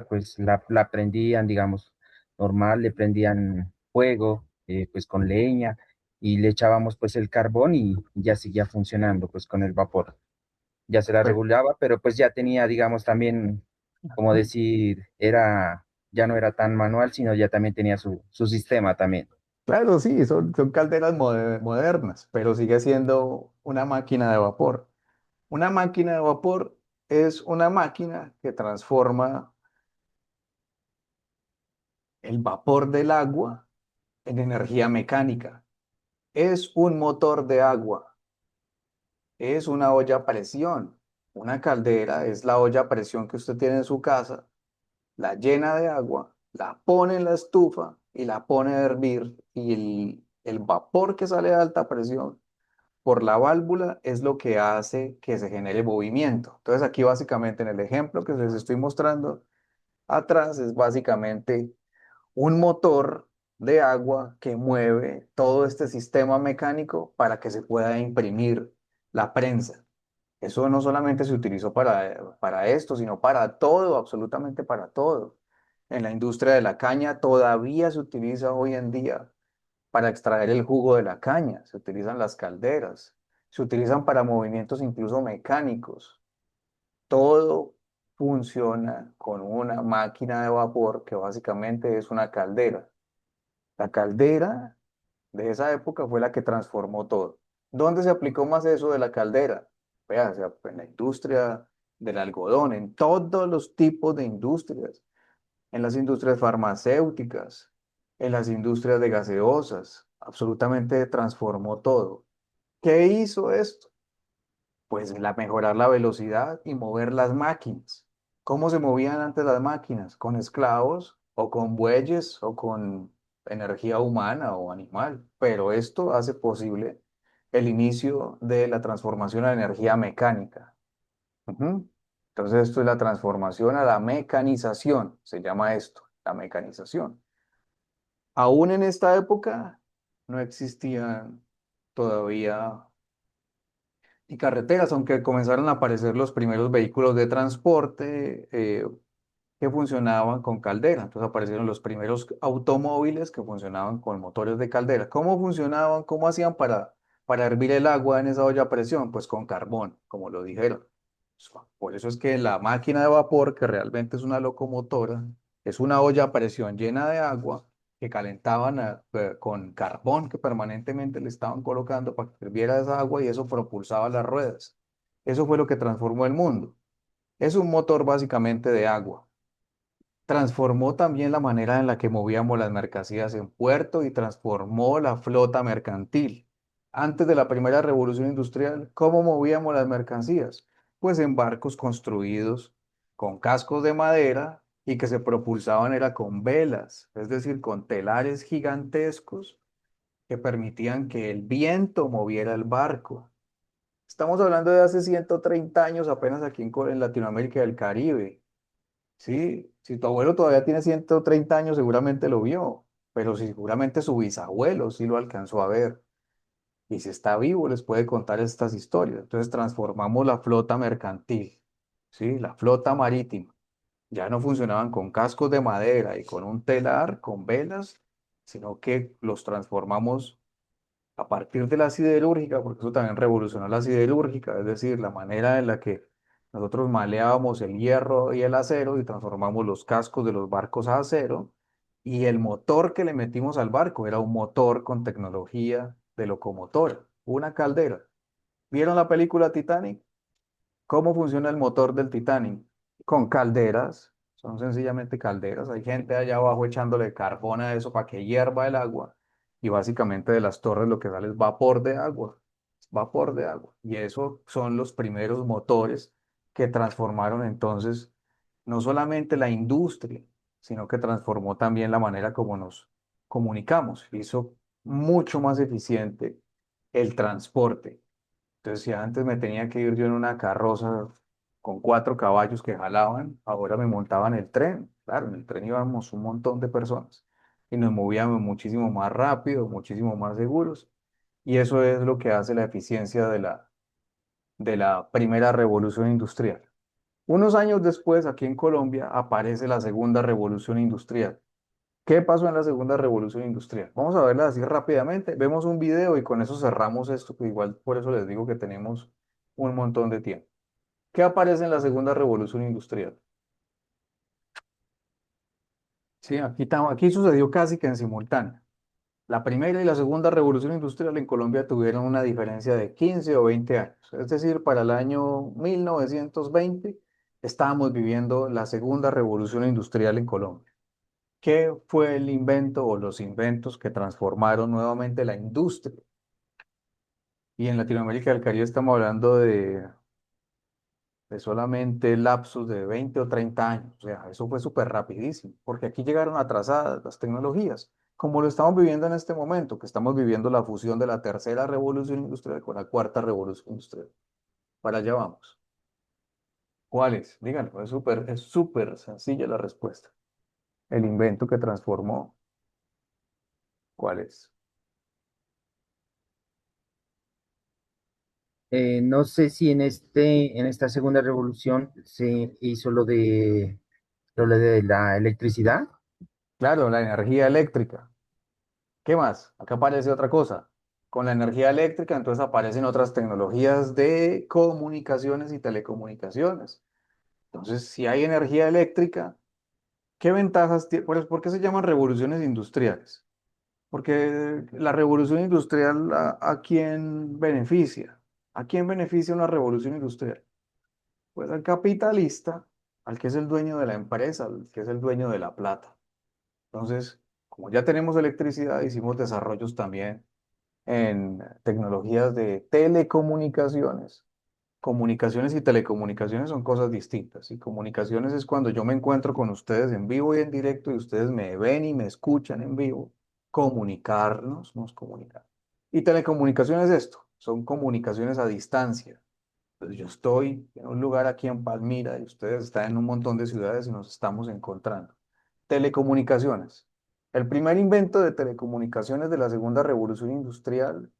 pues la prendían, digamos, normal, le prendían fuego, pues con leña, y le echábamos pues el carbón y ya seguía funcionando, pues con el vapor. Ya se la Pues, regulaba, pero pues ya tenía, digamos, también, como decir, ya no era tan manual, sino ya también tenía su sistema también. claro, sí, son calderas modernas, pero sigue siendo una máquina de vapor. Una máquina de vapor es una máquina que transforma el vapor del agua en energía mecánica. Es un motor de agua, es una olla a presión. Una caldera es la olla a presión que usted tiene en su casa, la llena de agua, la pone en la estufa y la pone a hervir y el vapor que sale a alta presión por la válvula es lo que hace que se genere movimiento. Entonces aquí básicamente en el ejemplo que les estoy mostrando atrás es básicamente un motor de agua que mueve todo este sistema mecánico para que se pueda imprimir la prensa. Eso no solamente se utilizó para esto, sino para todo, absolutamente para todo. En la industria de la caña todavía se utiliza hoy en día para extraer el jugo de la caña, se utilizan las calderas, se utilizan para movimientos incluso mecánicos. Todo funciona con una máquina de vapor que básicamente es una caldera. La caldera de esa época fue la que transformó todo. ¿Dónde se aplicó más eso de la caldera? Vea, o sea, en la industria del algodón, en todos los tipos de industrias, en las industrias farmacéuticas, en las industrias de gaseosas, absolutamente transformó todo. ¿Qué hizo esto? Pues mejorar la velocidad y mover las máquinas. ¿Cómo se movían antes las máquinas? ¿Con esclavos o con bueyes o con energía humana o animal? Pero esto hace posible el inicio de la transformación a energía mecánica. Ujú. Entonces esto es la transformación a la mecanización, se llama esto, la mecanización. Aún en esta época no existían todavía y carreteras, aunque comenzaron a aparecer los primeros vehículos de transporte que funcionaban con caldera. Entonces aparecieron los primeros automóviles que funcionaban con motores de caldera. ¿Cómo funcionaban? ¿Cómo hacían para hervir el agua en esa olla a presión? Pues con carbón, como lo dijeron. Por eso es que la máquina de vapor, que realmente es una locomotora, es una olla a presión llena de agua que calentaban con carbón que permanentemente le estaban colocando para que hirviera esa agua y eso propulsaba las ruedas. Eso fue lo que transformó el mundo. Es un motor básicamente de agua. Transformó también la manera en la que movíamos las mercancías en puerto y transformó la flota mercantil. Antes de la primera revolución industrial, ¿cómo movíamos las mercancías? Pues en barcos construidos con cascos de madera y que se propulsaban era con velas, es decir, con telares gigantescos que permitían que el viento moviera el barco. Estamos hablando de hace 130 años apenas aquí en Latinoamérica y el Caribe. Sí, si tu abuelo todavía tiene 130 años, seguramente lo vio, pero seguramente su bisabuelo sí lo alcanzó a ver. Y si está vivo, les puede contar estas historias. Entonces transformamos la flota mercantil, ¿sí? La flota marítima. Ya no funcionaban con cascos de madera y con un telar, con velas, sino que los transformamos a partir de la siderúrgica, porque eso también revolucionó la siderúrgica, es decir, la manera en la que nosotros maleábamos el hierro y el acero y transformamos los cascos de los barcos a acero, y el motor que le metimos al barco era un motor con tecnología de locomotora, una caldera. ¿Vieron la película Titanic? ¿Cómo funciona el motor del Titanic? Con calderas, son sencillamente calderas. Hay gente allá abajo echándole carbón a eso para que hierva el agua y básicamente de las torres lo que sale es vapor de agua, vapor de agua. Y eso son los primeros motores que transformaron entonces no solamente la industria, sino que transformó también la manera como nos comunicamos. Hizo mucho más eficiente el transporte. Entonces, si antes me tenía que ir yo en una carroza con 4 caballos que jalaban, ahora me montaba en el tren. Claro, en el tren íbamos un montón de personas y nos movíamos muchísimo más rápido, muchísimo más seguros. Y eso es lo que hace la eficiencia de la primera revolución industrial. Unos años después, aquí en Colombia, aparece la segunda revolución industrial. ¿Qué pasó en la segunda revolución industrial? Vamos a verla así rápidamente. Vemos un video y con eso cerramos esto, que igual por eso les digo que tenemos un montón de tiempo. ¿Qué aparece en la segunda revolución industrial? Sí, aquí sucedió casi que en simultáneo. La primera y la segunda revolución industrial en Colombia tuvieron una diferencia de 15 o 20 años. Es decir, para el año 1920 estábamos viviendo la segunda revolución industrial en Colombia. ¿Qué fue el invento o los inventos que transformaron nuevamente la industria? Y en Latinoamérica y el Caribe estamos hablando de solamente lapsos de 20 o 30 años. O sea, eso fue súper rapidísimo, porque aquí llegaron atrasadas las tecnologías, como lo estamos viviendo en este momento, que estamos viviendo la fusión de la tercera revolución industrial con la cuarta revolución industrial. Para allá vamos. ¿Cuál es? Díganlo, es súper sencilla la respuesta. El invento que transformó, ¿cuál es? No sé si en esta segunda revolución se hizo lo de la electricidad. Claro, la energía eléctrica. ¿Qué más? Acá aparece otra cosa. Con la energía eléctrica, entonces aparecen otras tecnologías de comunicaciones y telecomunicaciones. Entonces, si hay energía eléctrica, ¿qué ventajas tiene? ¿Por qué se llaman revoluciones industriales? Porque la revolución industrial, ¿a quién beneficia? ¿A quién beneficia una revolución industrial? Pues al capitalista, al que es el dueño de la empresa, al que es el dueño de la plata. Entonces, como ya tenemos electricidad, hicimos desarrollos también en tecnologías de telecomunicaciones. Comunicaciones y telecomunicaciones son cosas distintas. Y comunicaciones es cuando yo me encuentro con ustedes en vivo y en directo y ustedes me ven y me escuchan en vivo. Comunicarnos, nos comunicar. Y telecomunicaciones es esto, son comunicaciones a distancia. Entonces yo estoy en un lugar aquí en Palmira y ustedes están en un montón de ciudades y nos estamos encontrando. Telecomunicaciones. El primer invento de telecomunicaciones de la segunda revolución industrial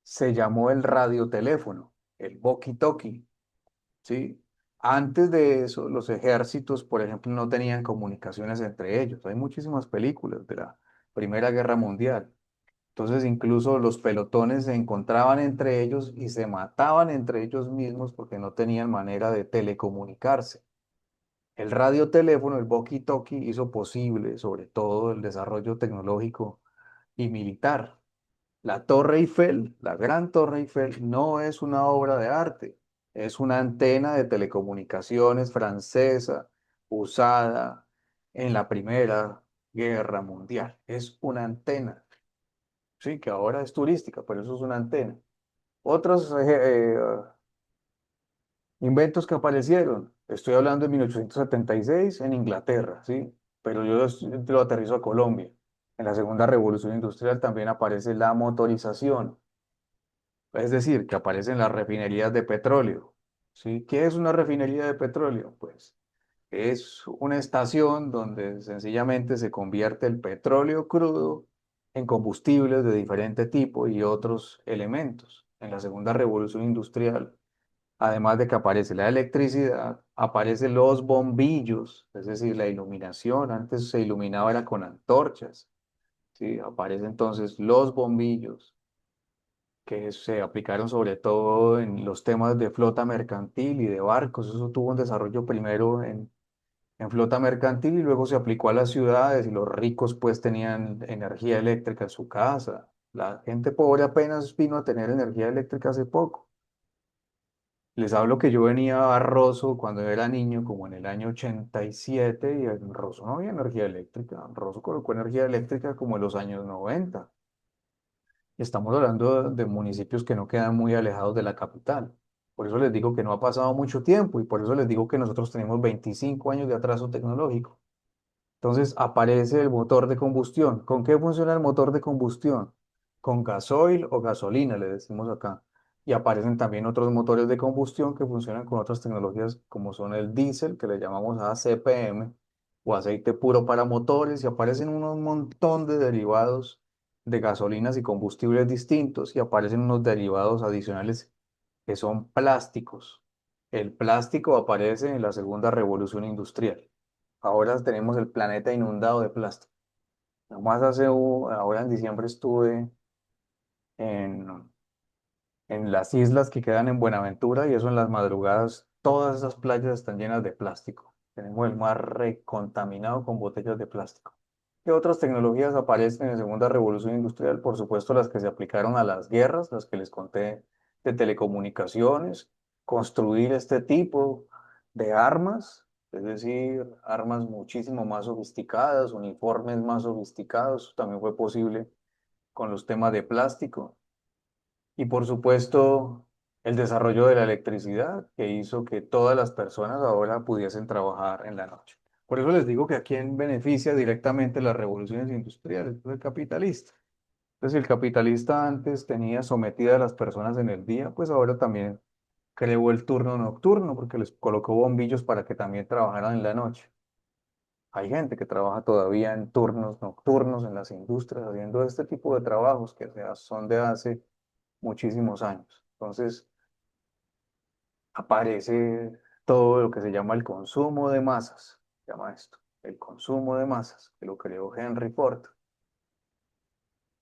se llamó el radioteléfono, el walkie-talkie, ¿sí? Antes de eso, los ejércitos, por ejemplo, no tenían comunicaciones entre ellos. Hay muchísimas películas de la Primera Guerra Mundial. Entonces, incluso los pelotones se encontraban entre ellos y se mataban entre ellos mismos porque no tenían manera de telecomunicarse. El radioteléfono, el walkie-talkie, hizo posible, sobre todo, el desarrollo tecnológico y militar. La Torre Eiffel, la Gran Torre Eiffel, no es una obra de arte, es una antena de telecomunicaciones francesa usada en la Primera Guerra Mundial. Es una antena, sí, que ahora es turística, pero eso es una antena. Otros inventos que aparecieron, estoy hablando de 1876 en Inglaterra, ¿sí? Pero yo lo aterrizo a Colombia. En la segunda revolución industrial también aparece la motorización. Es decir, que aparecen las refinerías de petróleo. ¿Sí? ¿Qué es una refinería de petróleo? Pues es una estación donde sencillamente se convierte el petróleo crudo en combustibles de diferente tipo y otros elementos. En la segunda revolución industrial, además de que aparece la electricidad, aparecen los bombillos, es decir, la iluminación. Antes se iluminaba era con antorchas. ¿Sí? Aparecen entonces los bombillos que se aplicaron sobre todo en los temas de flota mercantil y de barcos. Eso tuvo un desarrollo primero en flota mercantil y luego se aplicó a las ciudades y los ricos pues tenían energía eléctrica en su casa. La gente pobre apenas vino a tener energía eléctrica hace poco. Les hablo que yo venía a Rosso cuando era niño, como en el año 87, y en Rosso no había energía eléctrica. Rosso colocó energía eléctrica como en los años 90. Estamos hablando de municipios que no quedan muy alejados de la capital. Por eso les digo que no ha pasado mucho tiempo y por eso les digo que nosotros tenemos 25 años de atraso tecnológico. Entonces aparece el motor de combustión. ¿Con qué funciona el motor de combustión? Con gasoil o gasolina, le decimos acá. Y aparecen también otros motores de combustión que funcionan con otras tecnologías como son el diésel, que le llamamos ACPM, o aceite puro para motores, y aparecen un montón de derivados de gasolinas y combustibles distintos, y aparecen unos derivados adicionales que son plásticos. El plástico aparece en la segunda revolución industrial. Ahora tenemos el planeta inundado de plástico. Nomás ahora en diciembre estuve en, en las islas que quedan en Buenaventura y eso en las madrugadas, todas esas playas están llenas de plástico. Tenemos el mar recontaminado con botellas de plástico. ¿Qué otras tecnologías aparecen en la segunda revolución industrial? Por supuesto, las que se aplicaron a las guerras, las que les conté de telecomunicaciones, construir este tipo de armas, es decir, armas muchísimo más sofisticadas, uniformes más sofisticados, también fue posible con los temas de plástico. Y por supuesto, el desarrollo de la electricidad, que hizo que todas las personas ahora pudiesen trabajar en la noche. Por eso les digo que a quién beneficia directamente las revoluciones industriales, pues el capitalista. Entonces, si el capitalista antes tenía sometida a las personas en el día, pues ahora también creó el turno nocturno, porque les colocó bombillos para que también trabajaran en la noche. Hay gente que trabaja todavía en turnos nocturnos en las industrias, haciendo este tipo de trabajos que son de hace muchísimos años. Entonces, aparece todo lo que se llama el consumo de masas, se llama esto, el consumo de masas, que lo creó Henry Ford.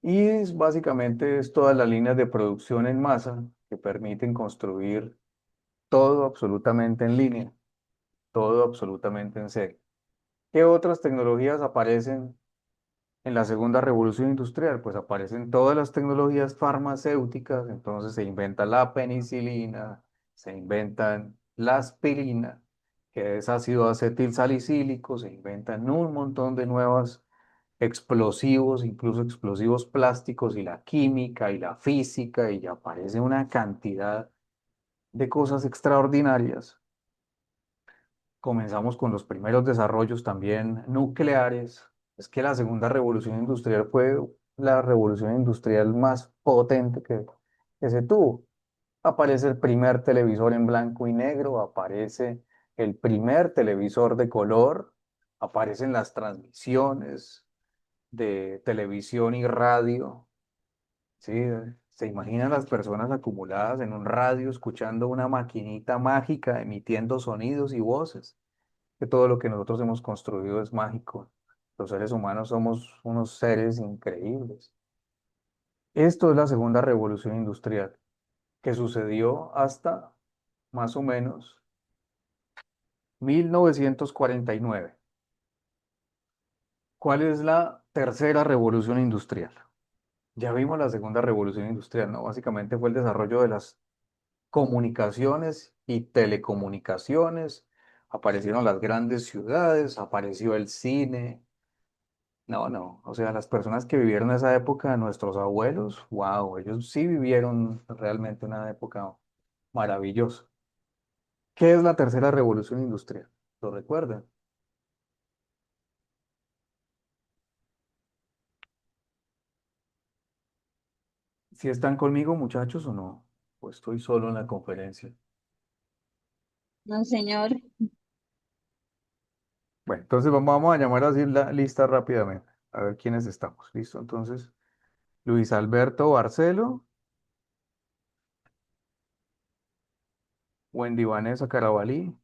Y básicamente es todas las líneas de producción en masa que permiten construir todo absolutamente en línea, todo absolutamente en serie. ¿Qué otras tecnologías aparecen en la segunda revolución industrial? Pues aparecen todas las tecnologías farmacéuticas, entonces se inventa la penicilina, se inventan la aspirina, que es ácido acetil salicílico, se inventan un montón de nuevos explosivos, incluso explosivos plásticos y la química y la física, y aparece una cantidad de cosas extraordinarias. Comenzamos con los primeros desarrollos también nucleares. Es que la segunda revolución industrial fue la revolución industrial más potente que se tuvo. Aparece el primer televisor en blanco y negro, aparece el primer televisor de color, aparecen las transmisiones de televisión y radio. ¿Sí? ¿Se imaginan las personas acumuladas en un radio escuchando una maquinita mágica emitiendo sonidos y voces? Que todo lo que nosotros hemos construido es mágico. Los seres humanos somos unos seres increíbles. Esto es la segunda revolución industrial, que sucedió hasta más o menos 1949. ¿Cuál es la tercera revolución industrial? Ya vimos la segunda revolución industrial, ¿no? Básicamente fue el desarrollo de las comunicaciones y telecomunicaciones, aparecieron las grandes ciudades, apareció el cine. No, o sea, las personas que vivieron esa época, nuestros abuelos, wow, ellos sí vivieron realmente una época maravillosa. ¿Qué es la tercera revolución industrial? ¿Lo recuerdan? ¿Si están conmigo, muchachos, o no? Pues estoy solo en la conferencia. No, señor. Bueno, entonces vamos a llamar así la lista rápidamente, a ver quiénes estamos. ¿Listo? Entonces, Luis Alberto Barcelo, Wendy Vanessa Carabalí.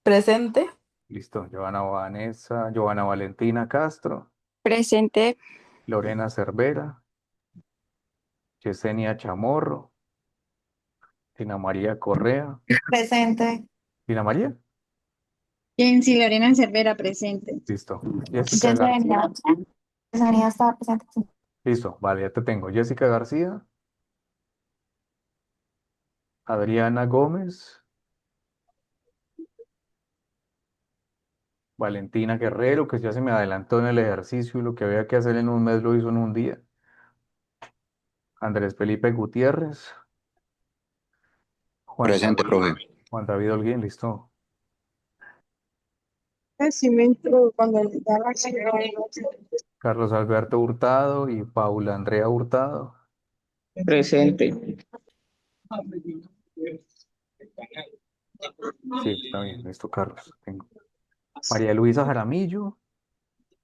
Presente. Listo, Giovanna Valentina Castro, Presente. Lorena Cervera, Yesenia Chamorro, Tina María Correa. Presente. ¿Tina María? Jensi Lorena Cervera, presente. Listo. Jessica García. Yesenia está presente. Listo, vale, ya te tengo. Jessica García, Adriana Gómez, Valentina Guerrero, que ya se me adelantó en el ejercicio y lo que había que hacer en un mes lo hizo en un día. Andrés Felipe Gutiérrez, Juan Presente, David, profe. Juan David Holguín, listo. Sí me entró cuando da la Carlos Alberto Hurtado y Paula Andrea Hurtado. Presente. Sí, está bien, listo, Carlos. Tengo. María Luisa Jaramillo,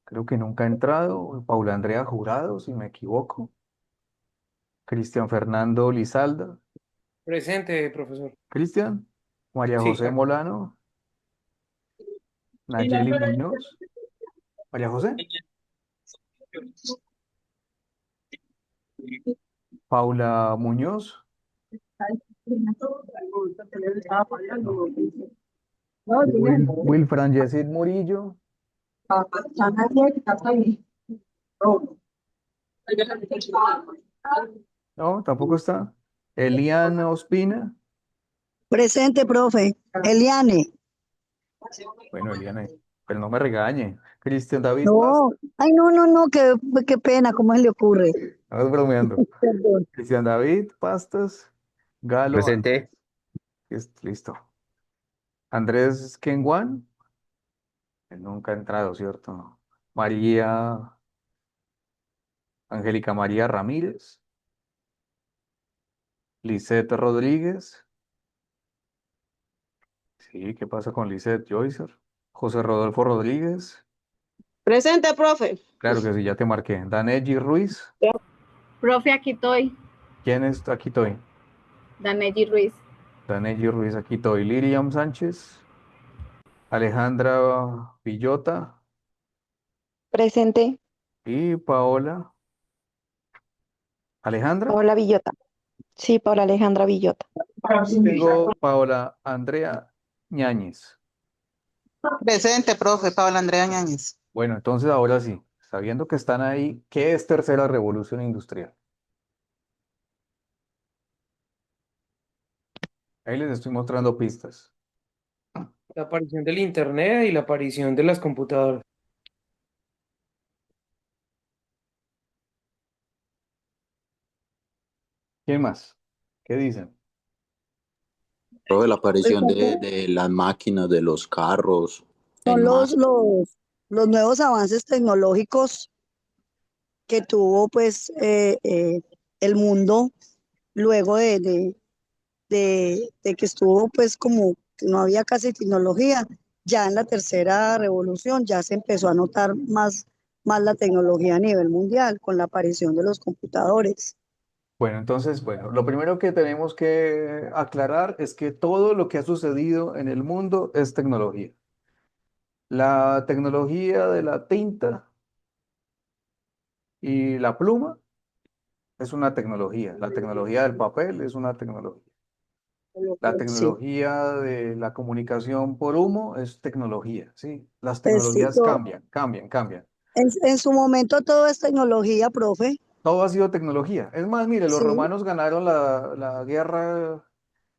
creo que nunca ha entrado. Paula Andrea Jurado, si me equivoco. Cristian Fernando Lizalda. Presente, profesor. Cristian. María Sí, José Molano. Nayeli Muñoz. María José. Paula Muñoz. Wilfran Yesid Murillo. No, tampoco está. Eliana Ospina. Presente, profe. Eliane. Bueno, Eliana, pero no me regañe. Cristian David Paz. No, ay, no, no, no, qué pena, ¿cómo se le ocurre? Estamos bromeando. Perdón. Cristian David Pastas. Galo. Presente. Listo. Andrés Kenguan. Él nunca ha entrado, ¿cierto? María. Angélica María Ramírez. Lisette Rodríguez. Sí, ¿qué pasa con Lisette Joycer? José Rodolfo Rodríguez. Presente, profe. Claro que sí, ya te marqué. Daneji Ruiz. Profe, aquí estoy. ¿Quién es? Aquí estoy. Daneji Ruiz. Daneji Ruiz, aquí estoy. Liriam Sánchez. Alejandra Villota. Presente. Y Paola. ¿Alejandra? Paola Villota. Sí, Paola Alejandra Villota. Tengo Paola Andrea Ñáñez. Presente, profe, Paula Andrea Ñáñez. Bueno, entonces ahora sí, sabiendo que están ahí, ¿qué es tercera revolución industrial? Ahí les estoy mostrando pistas. La aparición del Internet y la aparición de las computadoras. ¿Quién más? ¿Qué dicen? Profe, la aparición de las máquinas, de los carros, Son en los, masa. los nuevos avances tecnológicos que tuvo pues el mundo luego de que estuvo pues como que no había casi tecnología. Ya en la tercera revolución ya se empezó a notar más la tecnología a nivel mundial con la aparición de los computadores. Bueno, entonces, bueno, lo primero que tenemos que aclarar es que todo lo que ha sucedido en el mundo es tecnología. La tecnología de la tinta y la pluma es una tecnología. La tecnología del papel es una tecnología. La Sí, tecnología de la comunicación por humo es tecnología, ¿sí? Las sí, tecnologías cambian. en su momento todo es tecnología, profe. Todo ha sido tecnología. Es más, mire, los Sí. romanos ganaron la guerra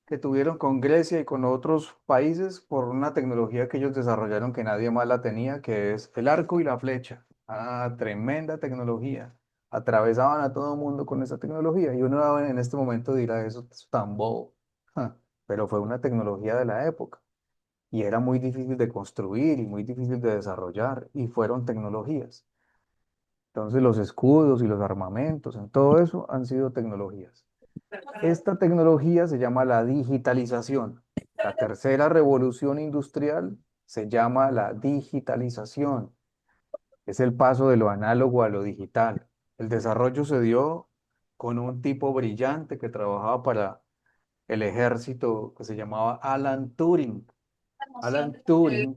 que tuvieron con Grecia y con otros países por una tecnología que ellos desarrollaron que nadie más la tenía, que es el arco y la flecha. Ah, tremenda tecnología. Atravesaban a todo el mundo con esa tecnología y uno en este momento dirá, eso es tan bobo. Ja, pero fue una tecnología de la época y era muy difícil de construir y muy difícil de desarrollar y fueron tecnologías. Entonces los escudos y los armamentos, en todo eso han sido tecnologías. Esta tecnología se llama la digitalización. La tercera revolución industrial se llama la digitalización. Es el paso de lo análogo a lo digital. El desarrollo se dio con un tipo brillante que trabajaba para el ejército que se llamaba Alan Turing. Alan Turing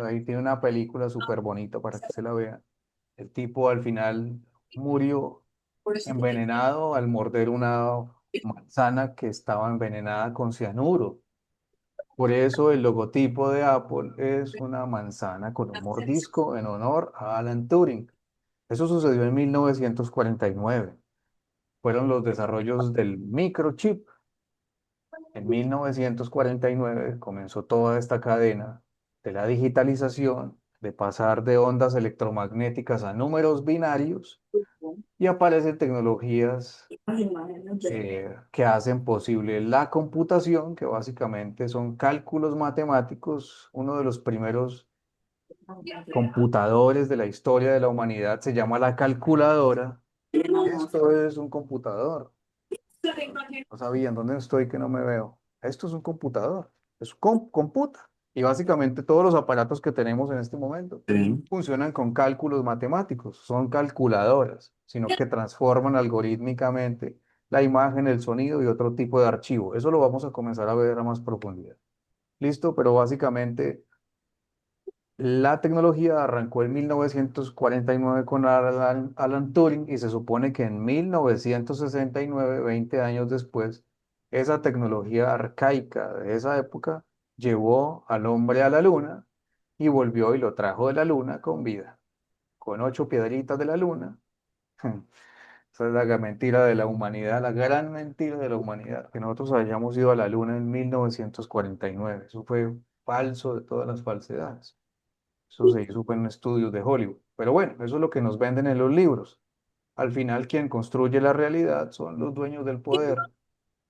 ahí tiene una película súper bonita para que se la vean. El tipo al final murió envenenado al morder una manzana que estaba envenenada con cianuro. Por eso el logotipo de Apple es una manzana con un mordisco en honor a Alan Turing. Eso sucedió en 1949. Fueron los desarrollos del microchip. En 1949 comenzó toda esta cadena de la digitalización, de pasar de ondas electromagnéticas a números binarios, y aparecen tecnologías que hacen posible la computación, que básicamente son cálculos matemáticos. Uno de los primeros computadores de la historia de la humanidad se llama la calculadora. Esto es un computador. No sabían dónde estoy, que no me veo. Esto es un computador. Es computa. Y básicamente todos los aparatos que tenemos en este momento funcionan con cálculos matemáticos. Son calculadoras, sino que transforman algorítmicamente la imagen, el sonido y otro tipo de archivo. Eso lo vamos a comenzar a ver a más profundidad. ¿Listo? Pero básicamente la tecnología arrancó en 1949 con Alan Turing, y se supone que en 1969, 20 años después, esa tecnología arcaica de esa época llevó al hombre a la luna y volvió y lo trajo de la luna con vida, con 8 piedritas de la luna. Esa es la mentira de la humanidad, la gran mentira de la humanidad, que nosotros hayamos ido a la luna en 1949. Eso fue falso de todas las falsedades. Eso se hizo en estudios de Hollywood. Pero bueno, eso es lo que nos venden en los libros. Al final, quien construye la realidad son los dueños del poder.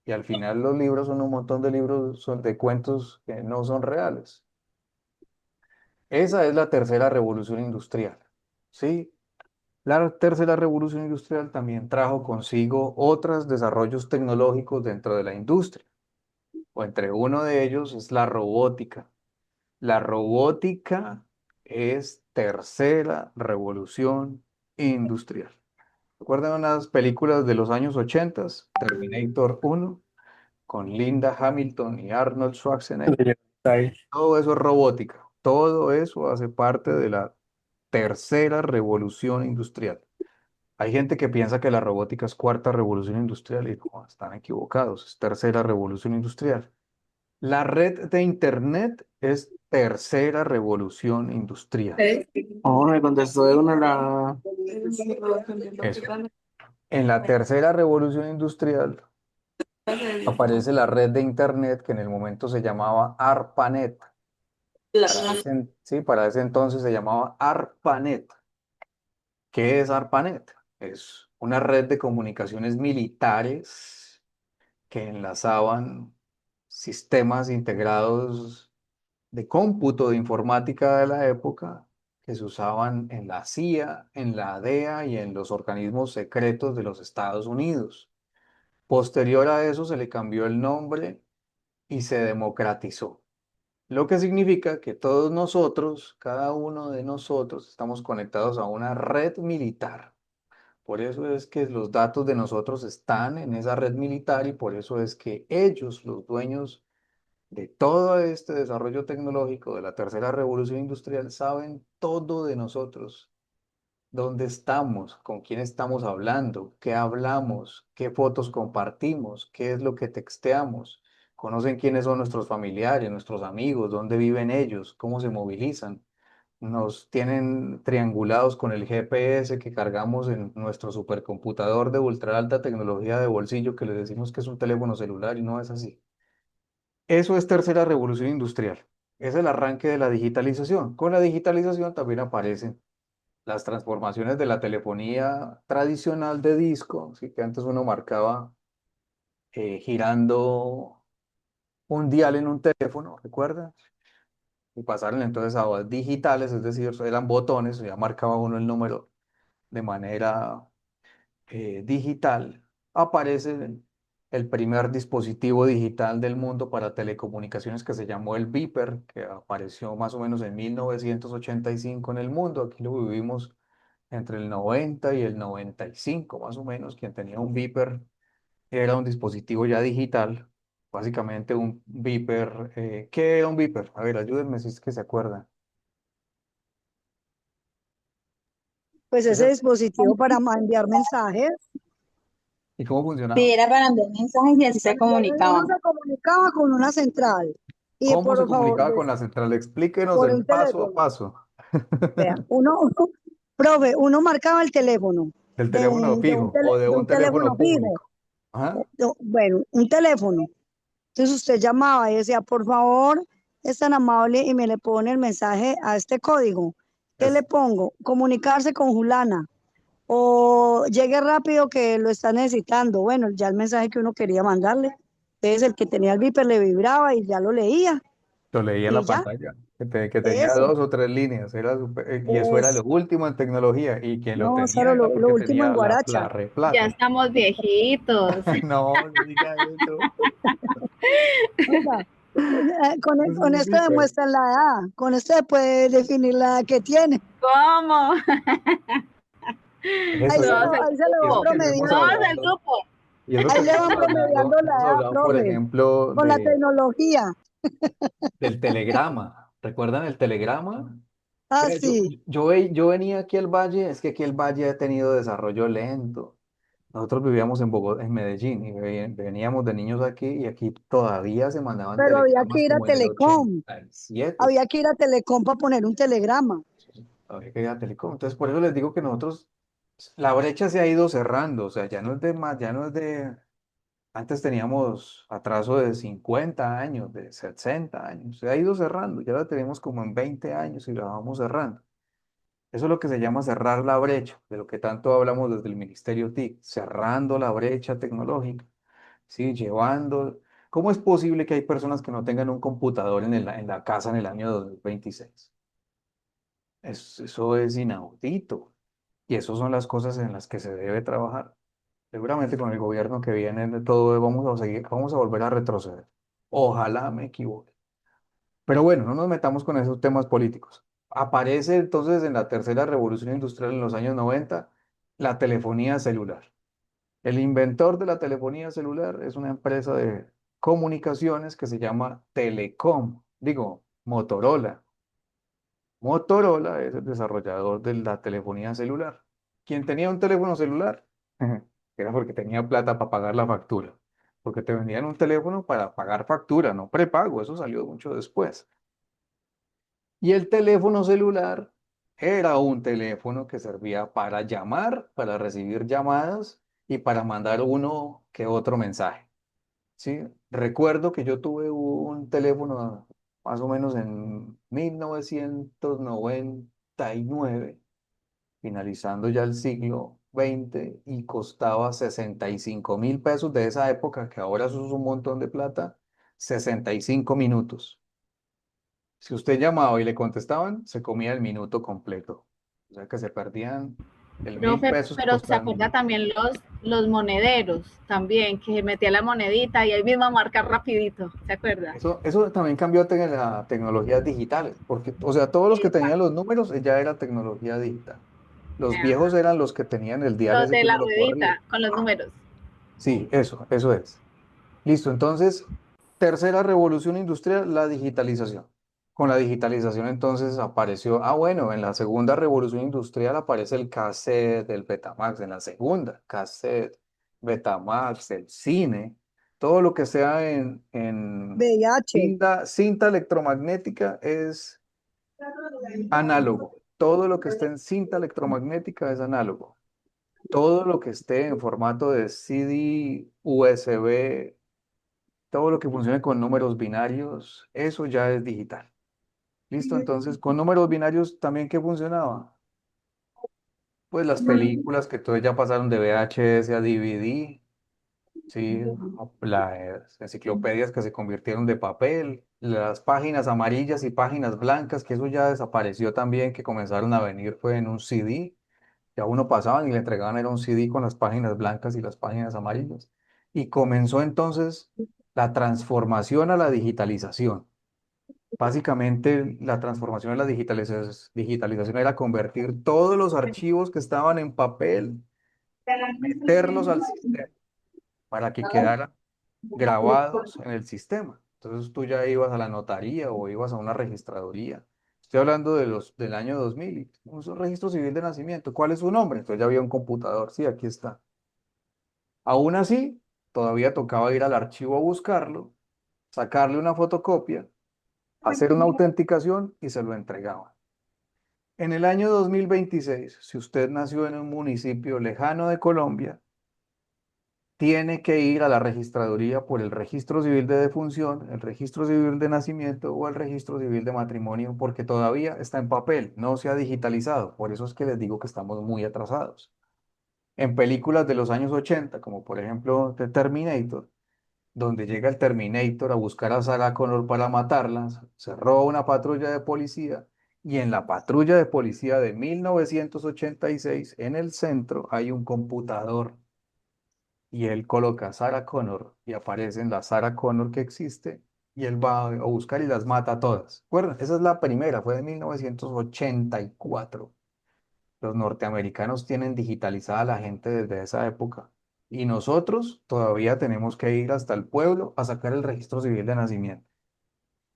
Y al final los libros son un montón de libros, son de cuentos que no son reales. Esa es la tercera revolución industrial. ¿Sí? La tercera revolución industrial también trajo consigo otros desarrollos tecnológicos dentro de la industria. O entre uno de ellos es la robótica. La robótica es tercera revolución industrial. ¿Recuerdan unas películas de los años 80? Terminator 1, con Linda Hamilton y Arnold Schwarzenegger. Todo eso es robótica. Todo eso hace parte de la tercera revolución industrial. Hay gente que piensa que la robótica es cuarta revolución industrial y no, están equivocados. Es tercera revolución industrial. La red de Internet es tercera revolución industrial. Oh, me contestó de una la... Eso. En la tercera revolución industrial aparece la red de Internet, que en el momento se llamaba ARPANET. Para ese entonces se llamaba ARPANET. ¿Qué es ARPANET? Es una red de comunicaciones militares que enlazaban sistemas integrados de cómputo de informática de la época que se usaban en la CIA, en la DEA y en los organismos secretos de los Estados Unidos. Posterior a eso se le cambió el nombre y se democratizó, lo que significa que todos nosotros, cada uno de nosotros, estamos conectados a una red militar. Por eso es que los datos de nosotros están en esa red militar, y por eso es que ellos, los dueños de todo este desarrollo tecnológico de la tercera revolución industrial, saben todo de nosotros. Dónde estamos, con quién estamos hablando, qué hablamos, qué fotos compartimos, qué es lo que texteamos. Conocen quiénes son nuestros familiares, nuestros amigos, dónde viven ellos, cómo se movilizan. Nos tienen triangulados con el GPS que cargamos en nuestro supercomputador de ultra alta tecnología de bolsillo, que le decimos que es un teléfono celular y no es así. Eso es tercera revolución industrial. Es el arranque de la digitalización. Con la digitalización también aparecen las transformaciones de la telefonía tradicional de disco, ¿sí? Que antes uno marcaba girando un dial en un teléfono, ¿recuerda? Y pasaron entonces a digitales, es decir, eran botones, ya marcaba uno el número de manera digital. Aparece el primer dispositivo digital del mundo para telecomunicaciones, que se llamó el Beeper, que apareció más o menos en 1985 en el mundo. Aquí lo vivimos entre el 90 y el 95 más o menos. Quien tenía un Beeper era un dispositivo ya digital, básicamente un Beeper. ¿Qué era un Beeper? A ver, ayúdenme si es que se acuerdan. Pues ese dispositivo para enviar mensajes. ¿Y cómo funcionaba? Sí, era para enviar mensajes y así se comunicaban. Uno se comunicaba con una central. Y ¿Cómo se por favor, comunicaba con la central? Explíquenos por el un paso a teléfono. paso. Vea, uno Profe, uno marcaba el teléfono Del de teléfono un, de un, fijo tele- o de de un un teléfono teléfono fijo, público. Ajá. bueno, un teléfono. Entonces usted llamaba y decía, por favor, es tan amable y me le pone el mensaje a este código. ¿Qué le pongo? Comunicarse con Julana. O llegue rápido que lo está necesitando. Bueno, ya el mensaje que uno quería mandarle. Entonces el que tenía el viper le vibraba y ya lo leía. Lo leía en Y la ya, pantalla, que tenía eso, 2 o 3 líneas, y eso era lo eso. último en tecnología, y quien lo No, eso era tenía era lo porque último en tenía Guaracha. la red Ya plata. estamos viejitos. No, no diga eso. Oiga, No con esto significa. demuestran la edad. Con esto se puede definir la edad que tiene. ¿Cómo? Eso, Todos al Ahí se le y van eso grupo. que no hemos Todos promediando. al hablado, grupo. y eso que Ahí no le van hemos promediando la hemos edad, hablado, por profe. ejemplo, Con la tecnología. del telegrama. ¿Recuerdan el telegrama? Ah, Vea, sí. yo venía aquí al Valle, es que aquí el Valle ha tenido desarrollo lento. Nosotros vivíamos en Bogotá, en Medellín, y veníamos de niños aquí, y aquí todavía se mandaban Pero había que telegramas ir a como en el Telecom. 87. Había que ir a Telecom para poner un telegrama. Había que ir a Telecom. Entonces, por eso les digo que nosotros, la brecha se ha ido cerrando, o sea, ya no es de más, ya no es de, antes teníamos atraso de 50 años, de 60 años, se ha ido cerrando, ya la tenemos como en 20 años y la vamos cerrando. Eso es lo que se llama cerrar la brecha, de lo que tanto hablamos desde el Ministerio TIC, cerrando la brecha tecnológica, ¿sí? Llevando. ¿Cómo es posible que hay personas que no tengan un computador en la casa en el año 2026? Eso es inaudito. Y esas son las cosas en las que se debe trabajar. Seguramente con el gobierno que viene de todo vamos a seguir, vamos a volver a retroceder. Ojalá me equivoque. Pero bueno, no nos metamos con esos temas políticos. Aparece entonces en la tercera revolución industrial en los años 90 la telefonía celular. El inventor de la telefonía celular es una empresa de comunicaciones que se llama Telecom, digo, Motorola. Motorola es el desarrollador de la telefonía celular. ¿Quién tenía un teléfono celular? Era porque tenía plata para pagar la factura. Porque te vendían un teléfono para pagar factura, no prepago. Eso salió mucho después. Y el teléfono celular era un teléfono que servía para llamar, para recibir llamadas y para mandar uno que otro mensaje. ¿Sí? Recuerdo que yo tuve un teléfono más o menos en 1999, finalizando ya el siglo XX, y costaba 65.000 pesos de esa época, que ahora eso es un montón de plata, 65 minutos. Si usted llamaba y le contestaban, se comía el minuto completo. O sea que se perdían el mil Profe, pesos que pero se costaba el acuerda minuto. también los monederos, también, que metía la monedita y ahí mismo a marcar rapidito, ¿se acuerda? Eso también cambió a las tecnologías digitales, porque, o sea, todos los que tenían los números ya era tecnología digital. Los viejos eran los que tenían el dial Los ese de que la uno lo corría. ruedita con los números. Sí, eso es. Listo, entonces, tercera revolución industrial, la digitalización. Con la digitalización entonces apareció, bueno, en la segunda revolución industrial aparece el cassette, el Betamax, en la segunda, cassette, Betamax, el cine, todo lo que sea en VIH. cinta electromagnética es análogo. Todo lo que esté en cinta electromagnética es análogo. Todo lo que esté en formato de CD, USB, todo lo que funcione con números binarios, eso ya es digital. Listo, entonces con números binarios también, ¿qué funcionaba? Pues las películas que todas ya pasaron de VHS a DVD, sí, las enciclopedias que se convirtieron de papel, las páginas amarillas y páginas blancas, que eso ya desapareció también, que comenzaron a venir fue en un CD. Ya uno pasaban y le entregaban era un CD con las páginas blancas y las páginas amarillas. Y comenzó entonces la transformación a la digitalización. Básicamente, la transformación a la digitalización era convertir todos los archivos que estaban en papel, meterlos al sistema para que quedaran grabados en el sistema. Entonces tú ya ibas a la notaría o ibas a una registraduría. Estoy hablando del año 2000, un registro civil de nacimiento. ¿Cuál es su nombre? Entonces ya había un computador. Sí, aquí está. Aún así, todavía tocaba ir al archivo a buscarlo, sacarle una fotocopia, hacer una autenticación y se lo entregaban. En el año 2026, si usted nació en un municipio lejano de Colombia, tiene que ir a la registraduría por el registro civil de defunción, el registro civil de nacimiento o el registro civil de matrimonio, porque todavía está en papel, no se ha digitalizado. Por eso es que les digo que estamos muy atrasados. En películas de los años 80, como por ejemplo The Terminator, donde llega el Terminator a buscar a Sarah Connor para matarla, se roba una patrulla de policía y en la patrulla de policía de 1986, en el centro, hay un computador y él coloca Sarah Connor y aparece en la Sarah Connor que existe y él va a buscar y las mata a todas. ¿Recuerdan? Esa es la primera, fue de 1984. Los norteamericanos tienen digitalizada a la gente desde esa época y nosotros todavía tenemos que ir hasta el pueblo a sacar el registro civil de nacimiento.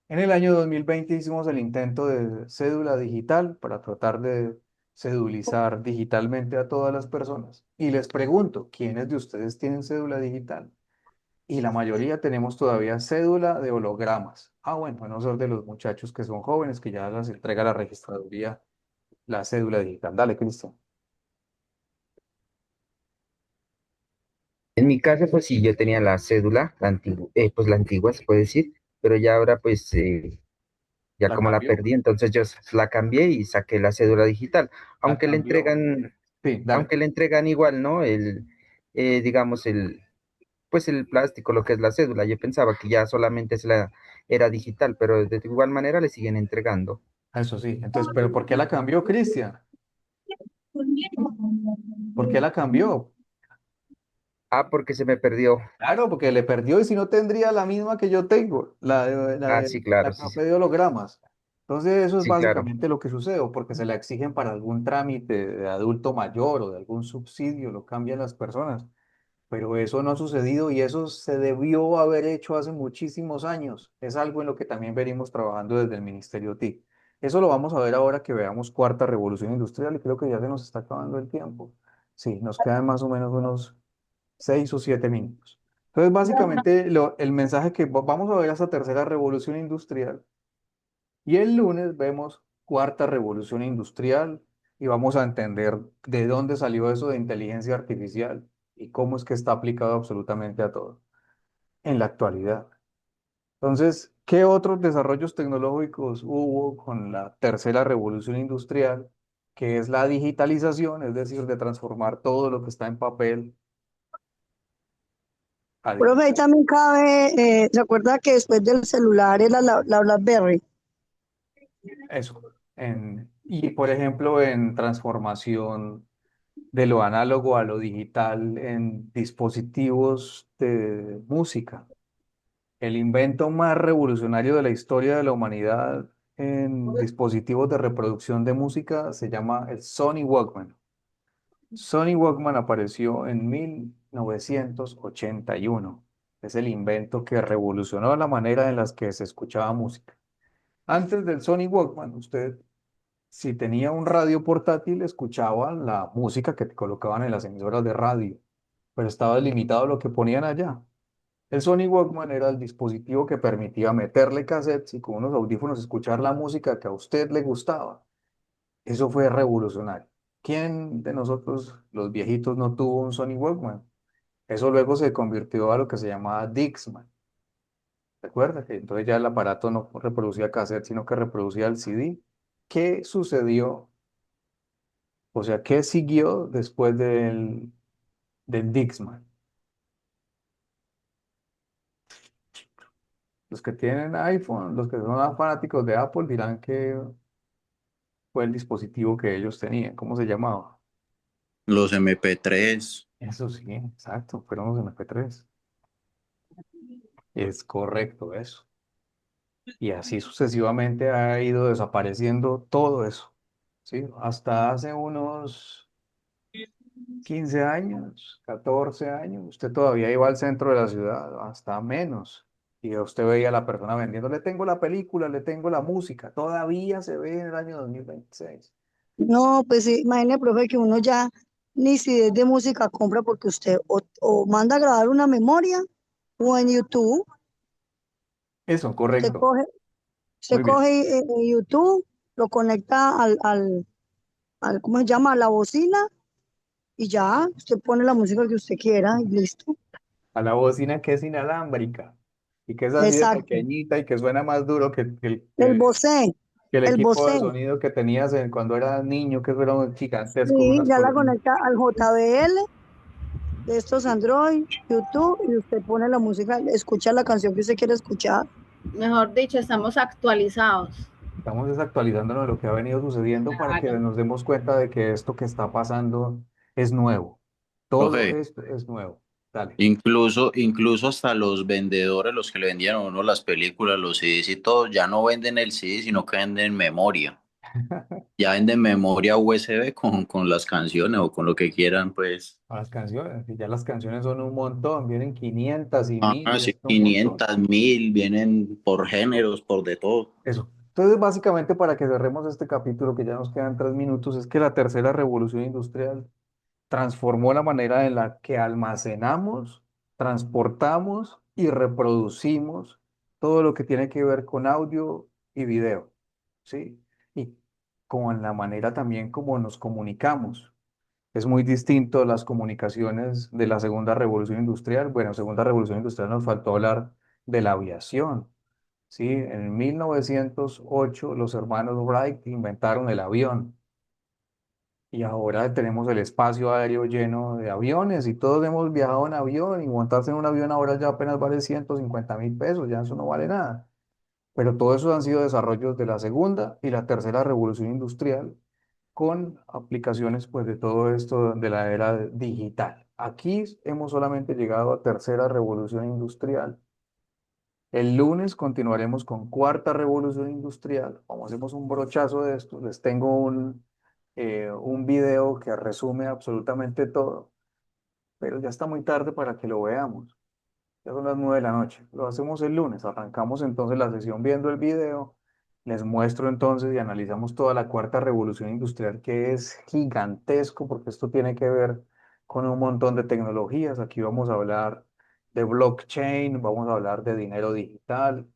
En el año 2020 hicimos el intento de cédula digital para tratar de cedulizar digitalmente a todas las personas. Y les pregunto, ¿quiénes de ustedes tienen cédula digital? Y la mayoría tenemos todavía cédula de hologramas. Ah, bueno, no son de los muchachos que son jóvenes, que ya las entrega la registraduría la cédula digital. Dale, Cristian. En mi caso, pues sí, yo tenía la cédula, pues la antigua se puede decir, pero ya ahora pues ya ¿La como la cambió? perdí, entonces yo la cambié y saqué la cédula digital, ¿La aunque le cambió? entregan, Sí, dale. aunque le entregan igual, ¿no? Digamos, pues el plástico, lo que es la cédula. Yo pensaba que ya solamente era digital, pero de igual manera le siguen entregando. Eso sí. Entonces, ¿pero por qué la cambió, Cristian? ¿Por qué la cambió? Ah, porque se me perdió. Claro, porque le perdió y si no tendría la misma que yo tengo, Ah, sí, claro, la sí, café de hologramas. Entonces, eso es sí, claro. básicamente lo que sucede, o porque se la exigen para algún trámite de adulto mayor o de algún subsidio, lo cambian las personas. Pero eso no ha sucedido y eso se debió haber hecho hace muchísimos años. Es algo en lo que también venimos trabajando desde el Ministerio TIC. Eso lo vamos a ver ahora que veamos Cuarta Revolución Industrial y creo que ya se nos está acabando el tiempo. Sí, nos quedan más o menos unos 6 o 7 minutos. Entonces, básicamente, el mensaje que vamos a ver esa tercera revolución industrial y el lunes vemos cuarta revolución industrial y vamos a entender de dónde salió eso de inteligencia artificial y cómo es que está aplicado absolutamente a todo en la actualidad. Entonces, ¿qué otros desarrollos tecnológicos hubo con la tercera revolución industrial, que es la digitalización, es decir, de transformar todo lo que está en papel a Profe, ahí también cabe, ¿se acuerda que después del celular era la BlackBerry? eso? Y por ejemplo, en transformación de lo análogo a lo digital en dispositivos de música. El invento más revolucionario de la historia de la humanidad en dispositivos de reproducción de música se llama el Sony Walkman. Sony Walkman apareció en 1981. Es el invento que revolucionó la manera en la que se escuchaba música. Antes del Sony Walkman, usted, si tenía un radio portátil, escuchaba la música que te colocaban en las emisoras de radio, pero estaba limitado a lo que ponían allá. El Sony Walkman era el dispositivo que permitía meterle cassettes y con unos audífonos escuchar la música que a usted le gustaba. Eso fue revolucionario. ¿Quién de nosotros, los viejitos, no tuvo un Sony Walkman? Eso luego se convirtió a lo que se llamaba Dixman. ¿Recuerda? Que entonces ya el aparato no reproducía cassette, sino que reproducía el CD. ¿Qué sucedió? O sea, ¿qué siguió después del Dixman? Los que tienen iPhone, los que son fanáticos de Apple dirán que fue el dispositivo que ellos tenían. ¿Cómo se llamaba? Los MP3. Eso sí, exacto, fueron los MP3. Es correcto eso. Y así sucesivamente ha ido desapareciendo todo eso. ¿Sí? Hasta hace unos 15 años, 14 años, usted todavía iba al centro de la ciudad, hasta menos. Y usted veía a la persona vendiendo, le tengo la película, le tengo la música, todavía se ve en el año 2026. No, pues sí, imagine, profe, que uno ya ni si es de música compra porque usted o manda a grabar una memoria o en YouTube, Eso, usted correcto. coge, usted Muy bien. coge YouTube, lo conecta ¿cómo se llama? A la bocina y ya, usted pone la música que usted quiera y listo. A la bocina que es inalámbrica y que es así de Exacto. pequeñita y que suena más duro El Bose, que el el equipo de Bose. sonido que tenías cuando eras niño, que era un gigantesco, Sí, unas ya la columnas. conecta al JBL de estos Android, YouTube, y usted pone la música, escucha la canción que usted quiere escuchar. Mejor dicho, estamos actualizados. Estamos desactualizándonos de lo que ha venido sucediendo para que Claro. nos demos cuenta de que esto que está pasando es nuevo. Todo Profe, esto es nuevo. Dale. incluso hasta los vendedores, los que le vendían a uno las películas, los CDs y todo, ya no venden el CD, sino que venden memoria. Ya venden memoria USB con las canciones o con lo que quieran, pues. A las canciones, y ya las canciones son un montón, vienen 500 y 1000 y Sí, es un montón. 500, 1000, vienen por géneros, por de todo. Eso. Entonces, básicamente, para que cerremos este capítulo, que ya nos quedan 3 minutos, es que la tercera revolución industrial transformó la manera en la que almacenamos, transportamos y reproducimos todo lo que tiene que ver con audio y video, ¿sí? Y con la manera también como nos comunicamos. Es muy distinto las comunicaciones de la segunda revolución industrial. Bueno, segunda revolución industrial nos faltó hablar de la aviación, ¿sí? En 1908 los hermanos Wright inventaron el avión. Y ahora tenemos el espacio aéreo lleno de aviones y todos hemos viajado en avión y montarse en un avión ahora ya apenas vale 150.000 pesos, ya eso no vale nada. Pero todo eso han sido desarrollos de la segunda y la tercera revolución industrial con aplicaciones pues de todo esto de la era digital. Aquí hemos solamente llegado a tercera revolución industrial. El lunes continuaremos con cuarta revolución industrial. Como hacemos un brochazo de esto, les tengo un video que resume absolutamente todo, pero ya está muy tarde para que lo veamos. Ya son las 9 de la noche. Lo hacemos el lunes. Arrancamos entonces la sesión viendo el video. Les muestro entonces y analizamos toda la cuarta revolución industrial, que es gigantesco porque esto tiene que ver con un montón de tecnologías. Aquí vamos a hablar de blockchain, vamos a hablar de dinero digital,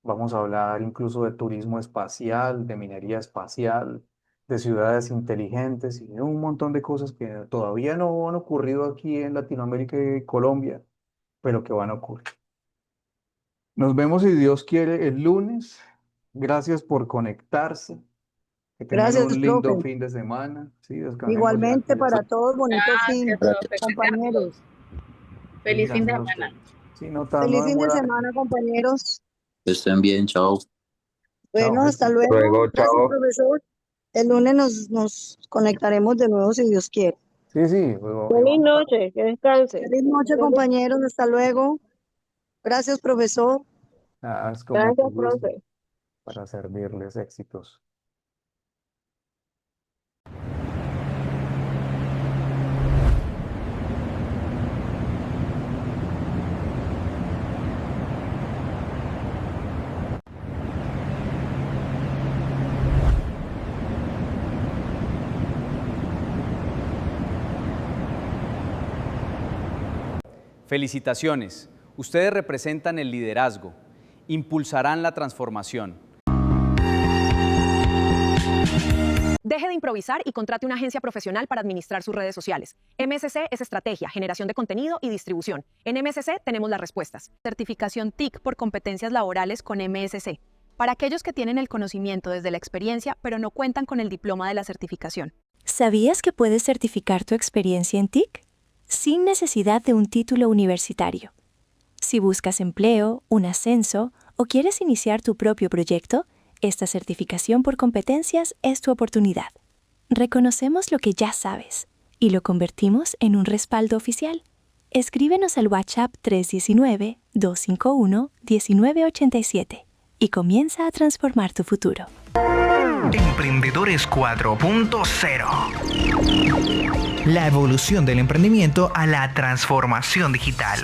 vamos a hablar incluso de turismo espacial, de minería espacial, de ciudades inteligentes y de un montón de cosas que todavía no han ocurrido aquí en Latinoamérica y Colombia, pero que van a ocurrir. Nos vemos si Dios quiere el lunes. Gracias por conectarse. Que tengan Gracias, un lindo profe. fin de semana. Sí, descansemos ya, Igualmente que ya para está. todos, bonito fin, Gracias, compañeros. Feliz fin de Gracias a semana. ustedes. Sí, no Feliz fin de demora. semana, compañeros. Estén bien, chao. Bueno, Chao, hasta gente. luego. Gracias, chao. profesor. El lunes nos conectaremos de nuevo si Dios quiere. Sí, sí. Luego, Feliz noche, que descanse. Feliz noche, compañeros. Hasta luego. Gracias, profesor. es como Gracias, tú gustes, profe. para servirles éxitos. Felicitaciones. Ustedes representan el liderazgo, impulsarán la transformación. Deje de improvisar y contrate una agencia profesional para administrar sus redes sociales. MSC es estrategia, generación de contenido y distribución. En MSC tenemos las respuestas. Certificación TIC por competencias laborales con MSC. Para aquellos que tienen el conocimiento desde la experiencia, pero no cuentan con el diploma de la certificación. ¿Sabías que puedes certificar tu experiencia en TIC? Sin necesidad de un título universitario. Si buscas empleo, un ascenso o quieres iniciar tu propio proyecto, esta certificación por competencias es tu oportunidad. Reconocemos lo que ya sabes y lo convertimos en un respaldo oficial. Escríbenos al WhatsApp 319-251-1987 y comienza a transformar tu futuro. Emprendedores 4.0. La evolución del emprendimiento a la transformación digital.